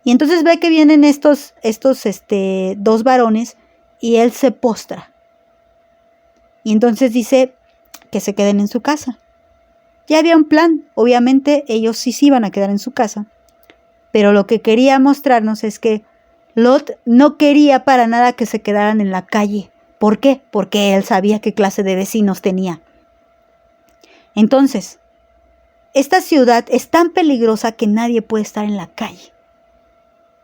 Y entonces ve que vienen estos 2 varones y él se postra. Y entonces dice que se queden en su casa. Ya había un plan, obviamente ellos sí se iban a quedar en su casa. Pero lo que quería mostrarnos es que Lot no quería para nada que se quedaran en la calle. ¿Por qué? Porque él sabía qué clase de vecinos tenía. Entonces, esta ciudad es tan peligrosa que nadie puede estar en la calle.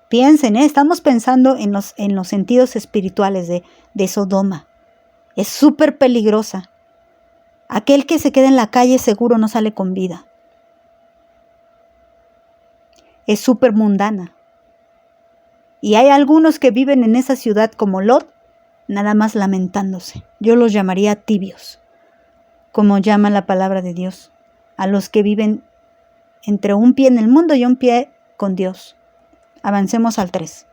Piensen, estamos pensando en los sentidos espirituales de Sodoma. Es súper peligrosa. Aquel que se queda en la calle seguro no sale con vida. Es súper mundana. Y hay algunos que viven en esa ciudad como Lot, nada más lamentándose. Yo los llamaría tibios, como llama la palabra de Dios, a los que viven entre un pie en el mundo y un pie con Dios. Avancemos al 3.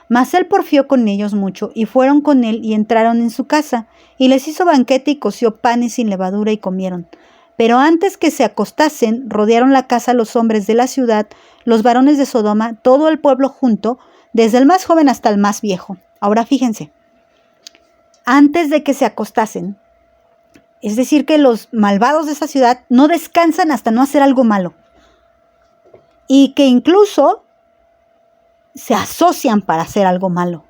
Mas él porfió con ellos mucho, y fueron con él y entraron en su casa, y les hizo banquete y coció panes sin levadura y comieron. Pero antes que se acostasen, rodearon la casa los hombres de la ciudad, los varones de Sodoma, todo el pueblo junto, desde el más joven hasta el más viejo. Ahora fíjense, antes de que se acostasen, es decir que los malvados de esa ciudad no descansan hasta no hacer algo malo. Y que incluso se asocian para hacer algo malo.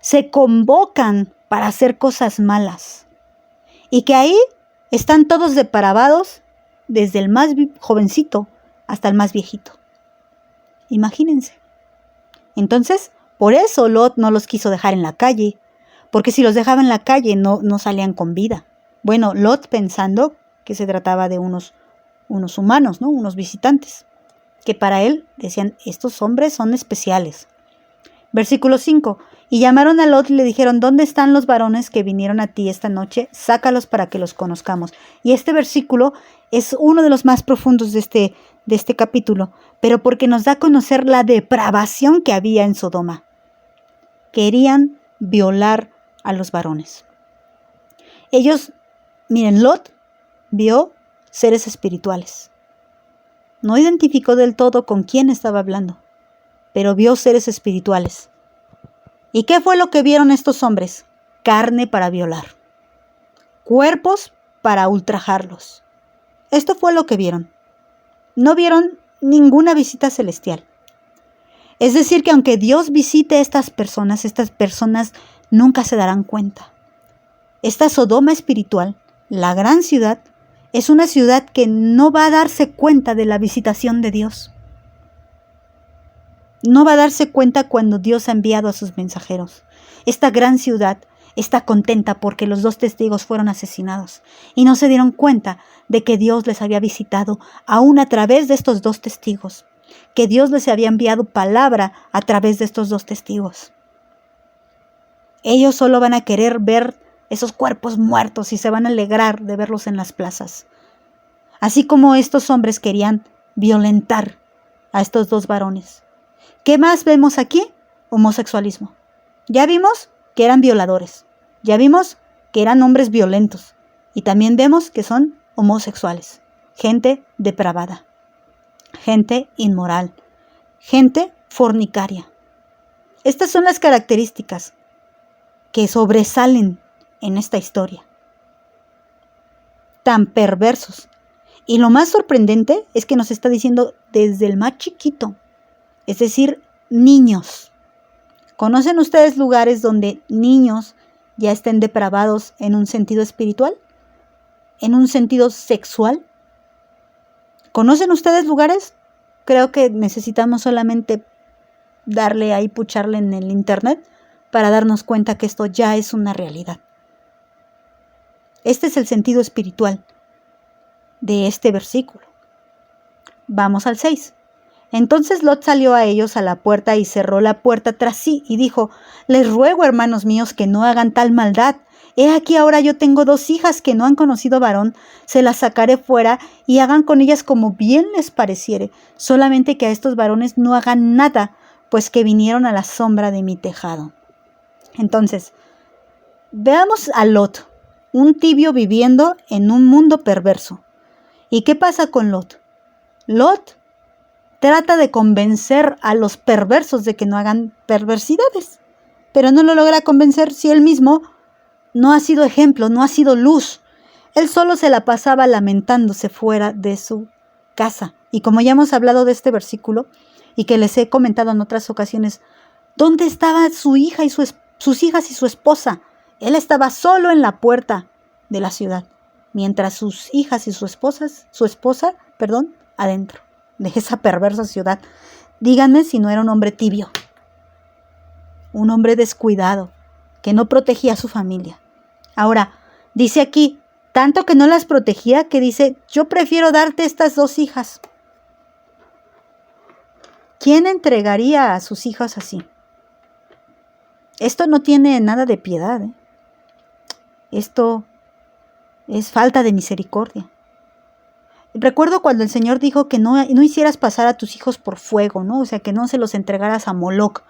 Se convocan para hacer cosas malas. Y que ahí están todos depravados, desde el más jovencito hasta el más viejito. Imagínense. Entonces, por eso Lot no los quiso dejar en la calle, porque si los dejaba en la calle no salían con vida. Bueno, Lot pensando que se trataba de unos humanos, ¿no? Unos visitantes, que para él decían, estos hombres son especiales. Versículo 5. Y llamaron a Lot y le dijeron, ¿dónde están los varones que vinieron a ti esta noche? Sácalos para que los conozcamos. Y este versículo es uno de los más profundos de este capítulo, pero porque nos da a conocer la depravación que había en Sodoma. Querían violar a los varones. Ellos, miren, Lot vio seres espirituales. No identificó del todo con quién estaba hablando, pero vio seres espirituales. ¿Y qué fue lo que vieron estos hombres? Carne para violar, cuerpos para ultrajarlos. Esto fue lo que vieron. No vieron ninguna visita celestial. Es decir, que aunque Dios visite a estas personas nunca se darán cuenta. Esta Sodoma espiritual, la gran ciudad, es una ciudad que no va a darse cuenta de la visitación de Dios. No va a darse cuenta cuando Dios ha enviado a sus mensajeros. Esta gran ciudad está contenta porque los 2 testigos fueron asesinados y no se dieron cuenta de que Dios les había visitado aún a través de estos 2 testigos, que Dios les había enviado palabra a través de estos 2 testigos. Ellos solo van a querer ver esos cuerpos muertos y se van a alegrar de verlos en las plazas. Así como estos hombres querían violentar a estos 2 varones. ¿Qué más vemos aquí? Homosexualismo. Ya vimos que eran violadores. Ya vimos que eran hombres violentos. Y también vemos que son homosexuales. Gente depravada. Gente inmoral. Gente fornicaria. Estas son las características que sobresalen en esta historia. Tan perversos. Y lo más sorprendente es que nos está diciendo desde el más chiquito, es decir, niños. ¿Conocen ustedes lugares donde niños ya estén depravados en un sentido espiritual? ¿En un sentido sexual? ¿Conocen ustedes lugares? Creo que necesitamos solamente darle ahí, pucharle en el internet para darnos cuenta que esto ya es una realidad. Este es el sentido espiritual de este versículo. Vamos al 6. Entonces Lot salió a ellos a la puerta y cerró la puerta tras sí y dijo: les ruego, hermanos míos, que no hagan tal maldad. He aquí ahora yo tengo 2 hijas que no han conocido varón, se las sacaré fuera y hagan con ellas como bien les pareciere, solamente que a estos varones no hagan nada, pues que vinieron a la sombra de mi tejado. Entonces, veamos a Lot, un tibio viviendo en un mundo perverso. ¿Y qué pasa con Lot? Lot trata de convencer a los perversos de que no hagan perversidades, pero no lo logra convencer si él mismo no ha sido ejemplo, no ha sido luz. Él solo se la pasaba lamentándose fuera de su casa. Y como ya hemos hablado de este versículo y que les he comentado en otras ocasiones, ¿dónde estaban su hija y sus hijas y su esposa? Él estaba solo en la puerta de la ciudad, mientras sus hijas y su esposa, adentro de esa perversa ciudad. Díganme si no era un hombre tibio, un hombre descuidado, que no protegía a su familia. Ahora, dice aquí, tanto que no las protegía, que dice: yo prefiero darte estas 2 hijas. ¿Quién entregaría a sus hijas así? Esto no tiene nada de piedad, ¿eh? Esto es falta de misericordia. Recuerdo cuando el Señor dijo que no hicieras pasar a tus hijos por fuego, ¿no? O sea, que no se los entregaras a Moloc.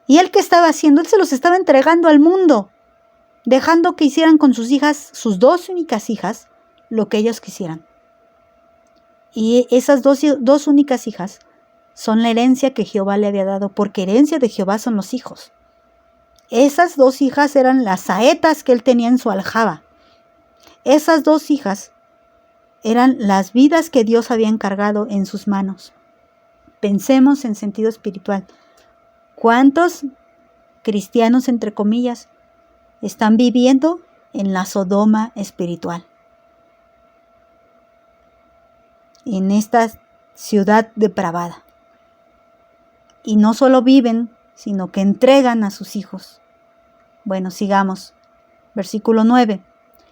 ¿Y él qué estaba haciendo? Él se los estaba entregando al mundo, dejando que hicieran con sus hijas, sus 2 únicas hijas, lo que ellos quisieran. Y esas 2 únicas hijas son la herencia que Jehová le había dado, porque herencia de Jehová son los hijos. Esas 2 hijas eran las saetas que él tenía en su aljaba. Esas 2 hijas eran las vidas que Dios había encargado en sus manos. Pensemos en sentido espiritual. ¿Cuántos cristianos, entre comillas, están viviendo en la Sodoma espiritual? En esta ciudad depravada. Y no solo viven, sino que entregan a sus hijos. Bueno, sigamos. Versículo 9.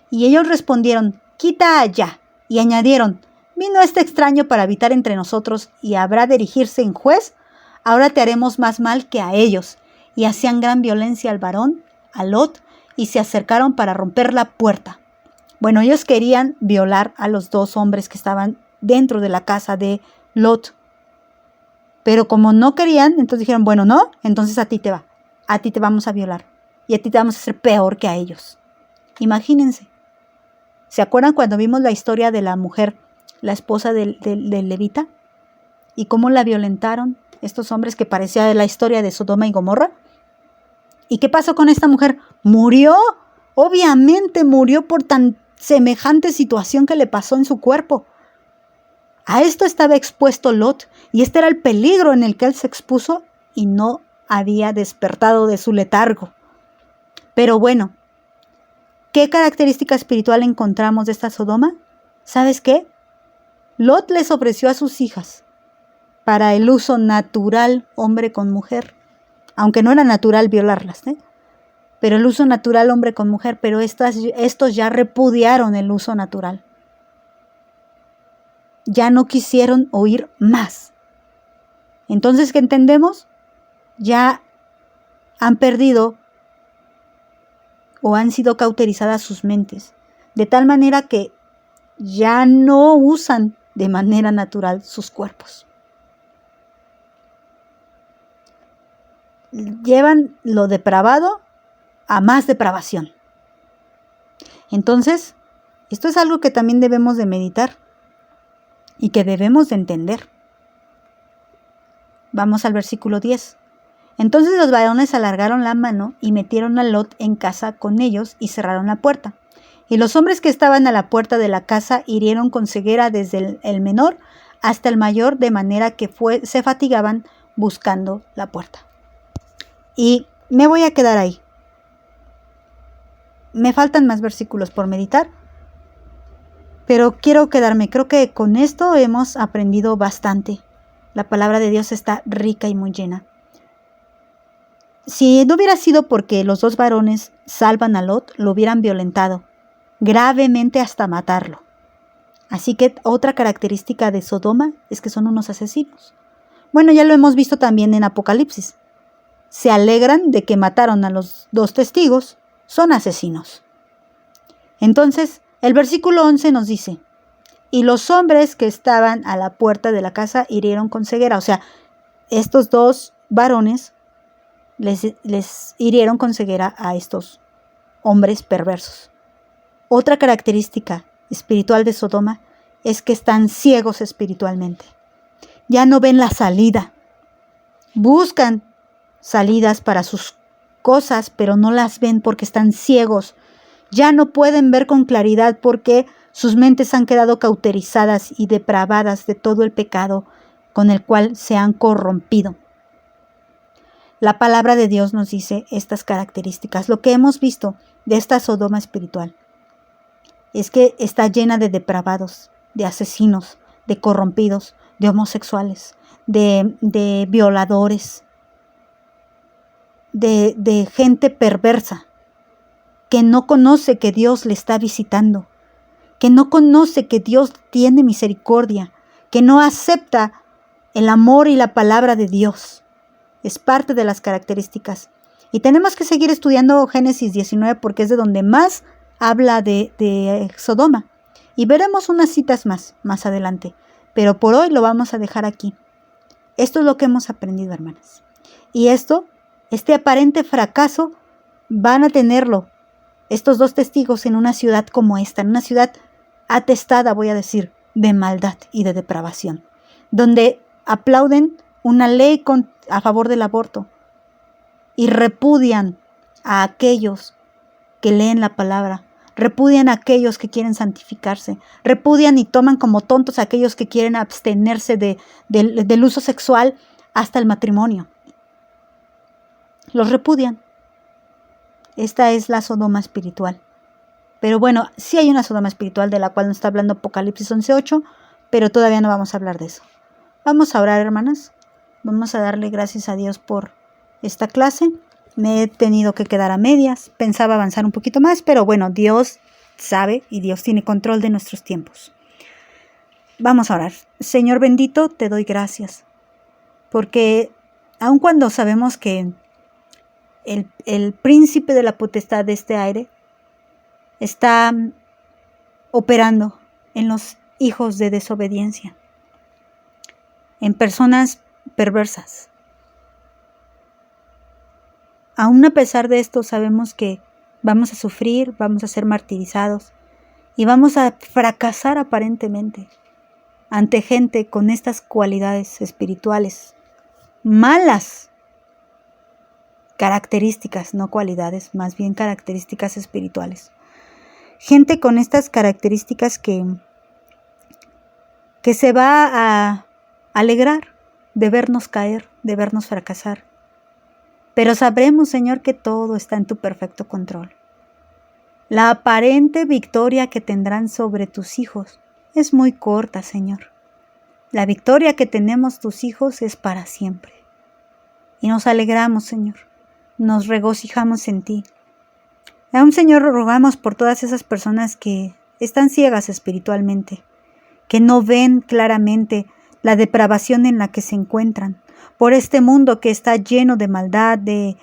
Y ellos respondieron: quita allá. Y añadieron: vino este extraño para habitar entre nosotros y habrá de erigirse en juez. Ahora te haremos más mal que a ellos. Y hacían gran violencia al varón, a Lot, y se acercaron para romper la puerta. Bueno, ellos querían violar a los 2 hombres que estaban dentro de la casa de Lot. Pero como no querían, entonces dijeron: bueno, no, entonces a ti te va. A ti te vamos a violar. Y a ti te vamos a hacer peor que a ellos. Imagínense. ¿Se acuerdan cuando vimos la historia de la mujer, la esposa del levita? Y cómo la violentaron estos hombres, que parecía la historia de Sodoma y Gomorra. ¿Y qué pasó con esta mujer? Murió. Obviamente murió por tan semejante situación que le pasó en su cuerpo. A esto estaba expuesto Lot, y este era el peligro en el que él se expuso y no había despertado de su letargo. Pero bueno, ¿qué característica espiritual encontramos de esta Sodoma? ¿Sabes qué? Lot les ofreció a sus hijas para el uso natural hombre con mujer, aunque no era natural violarlas, pero el uso natural hombre con mujer, pero estos ya repudiaron el uso natural. Ya no quisieron oír más. Entonces, ¿qué entendemos? Ya han perdido o han sido cauterizadas sus mentes, de tal manera que ya no usan de manera natural sus cuerpos. Llevan lo depravado a más depravación. Entonces, esto es algo que también debemos de meditar y que debemos de entender. Vamos al versículo 10. Entonces los varones alargaron la mano y metieron a Lot en casa con ellos y cerraron la puerta. Y los hombres que estaban a la puerta de la casa hirieron con ceguera desde el menor hasta el mayor, de manera que se fatigaban buscando la puerta. Y me voy a quedar ahí. Me faltan más versículos por meditar, pero quiero quedarme. Creo que con esto hemos aprendido bastante. La palabra de Dios está rica y muy llena. Si no hubiera sido porque los dos varones salvan a Lot, lo hubieran violentado gravemente hasta matarlo. Así que otra característica de Sodoma es que son unos asesinos. Bueno, ya lo hemos visto también en Apocalipsis. Se alegran de que mataron a los dos testigos, son asesinos. Entonces, el versículo 11 nos dice: y los hombres que estaban a la puerta de la casa hirieron con ceguera. O sea, estos dos varones les hirieron con ceguera a estos hombres perversos. Otra característica espiritual de Sodoma es que están ciegos espiritualmente. Ya no ven la salida. Buscan salidas para sus cosas, pero no las ven porque están ciegos. Ya no pueden ver con claridad porque sus mentes han quedado cauterizadas y depravadas de todo el pecado con el cual se han corrompido. La palabra de Dios nos dice estas características. Lo que hemos visto de esta Sodoma espiritual es que está llena de depravados, de asesinos, de corrompidos, de homosexuales, de violadores, de gente perversa que no conoce que Dios le está visitando, que no conoce que Dios tiene misericordia, que no acepta el amor y la palabra de Dios. Es parte de las características. Y tenemos que seguir estudiando Génesis 19 porque es de donde más habla de Sodoma. Y veremos unas citas más adelante. Pero por hoy lo vamos a dejar aquí. Esto es lo que hemos aprendido, hermanas. Y este aparente fracaso, van a tenerlo estos dos testigos en una ciudad como esta, en una ciudad atestada, voy a decir, de maldad y de depravación, donde aplauden una ley a favor del aborto y repudian a aquellos que leen la palabra, repudian a aquellos que quieren santificarse, repudian y toman como tontos a aquellos que quieren abstenerse del uso sexual hasta el matrimonio. Los repudian. Esta es la Sodoma espiritual. Pero bueno, sí hay una Sodoma espiritual de la cual nos está hablando Apocalipsis 11:8, pero todavía no vamos a hablar de eso. Vamos a orar, hermanas. Vamos a darle gracias a Dios por esta clase. Me he tenido que quedar a medias. Pensaba avanzar un poquito más, pero bueno, Dios sabe y Dios tiene control de nuestros tiempos. Vamos a orar. Señor bendito, te doy gracias. Porque aun cuando sabemos que el príncipe de la potestad de este aire está operando en los hijos de desobediencia, en personas perversas. Aún a pesar de esto, sabemos que vamos a sufrir, vamos a ser martirizados y vamos a fracasar aparentemente ante gente con estas cualidades espirituales, malas características, no cualidades, más bien características espirituales. Gente con estas características que que se va a alegrar de vernos caer, de vernos fracasar. Pero sabremos, Señor, que todo está en tu perfecto control. La aparente victoria que tendrán sobre tus hijos es muy corta, Señor. La victoria que tenemos tus hijos es para siempre. Y nos alegramos, Señor. Nos regocijamos en ti. Aún, Señor, rogamos por todas esas personas que están ciegas espiritualmente, que no ven claramente la depravación en la que se encuentran, por este mundo que está lleno de maldad, de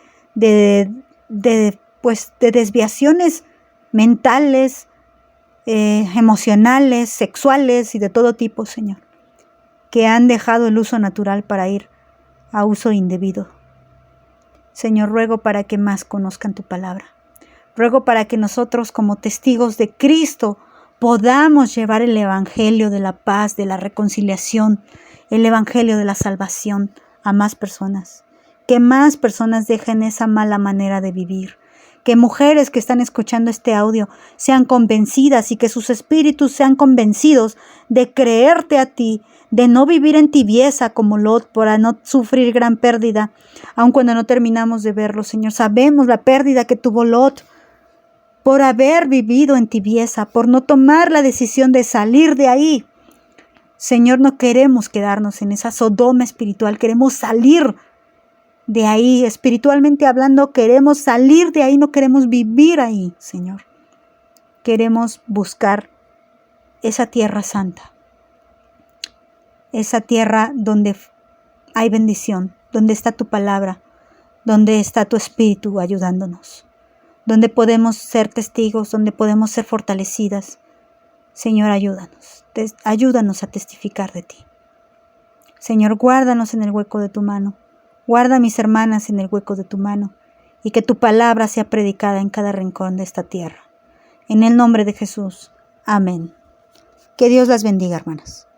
desviaciones mentales, emocionales, sexuales y de todo tipo, Señor, que han dejado el uso natural para ir a uso indebido. Señor, ruego para que más conozcan tu palabra. Ruego para que nosotros, como testigos de Cristo, podamos llevar el evangelio de la paz, de la reconciliación, el evangelio de la salvación a más personas. Que más personas dejen esa mala manera de vivir. Que mujeres que están escuchando este audio sean convencidas y que sus espíritus sean convencidos de creerte a ti, de no vivir en tibieza como Lot para no sufrir gran pérdida. Aun cuando no terminamos de verlo, Señor, sabemos la pérdida que tuvo Lot por haber vivido en tibieza, por no tomar la decisión de salir de ahí. Señor, no queremos quedarnos en esa Sodoma espiritual, queremos salir de ahí, espiritualmente hablando, queremos salir de ahí, no queremos vivir ahí, Señor. Queremos buscar esa tierra santa, esa tierra donde hay bendición, donde está tu palabra, donde está tu espíritu ayudándonos, donde podemos ser testigos, donde podemos ser fortalecidas. Señor, ayúdanos a testificar de ti. Señor, guárdanos en el hueco de tu mano. Guarda a mis hermanas en el hueco de tu mano, y que tu palabra sea predicada en cada rincón de esta tierra. En el nombre de Jesús. Amén. Que Dios las bendiga, hermanas.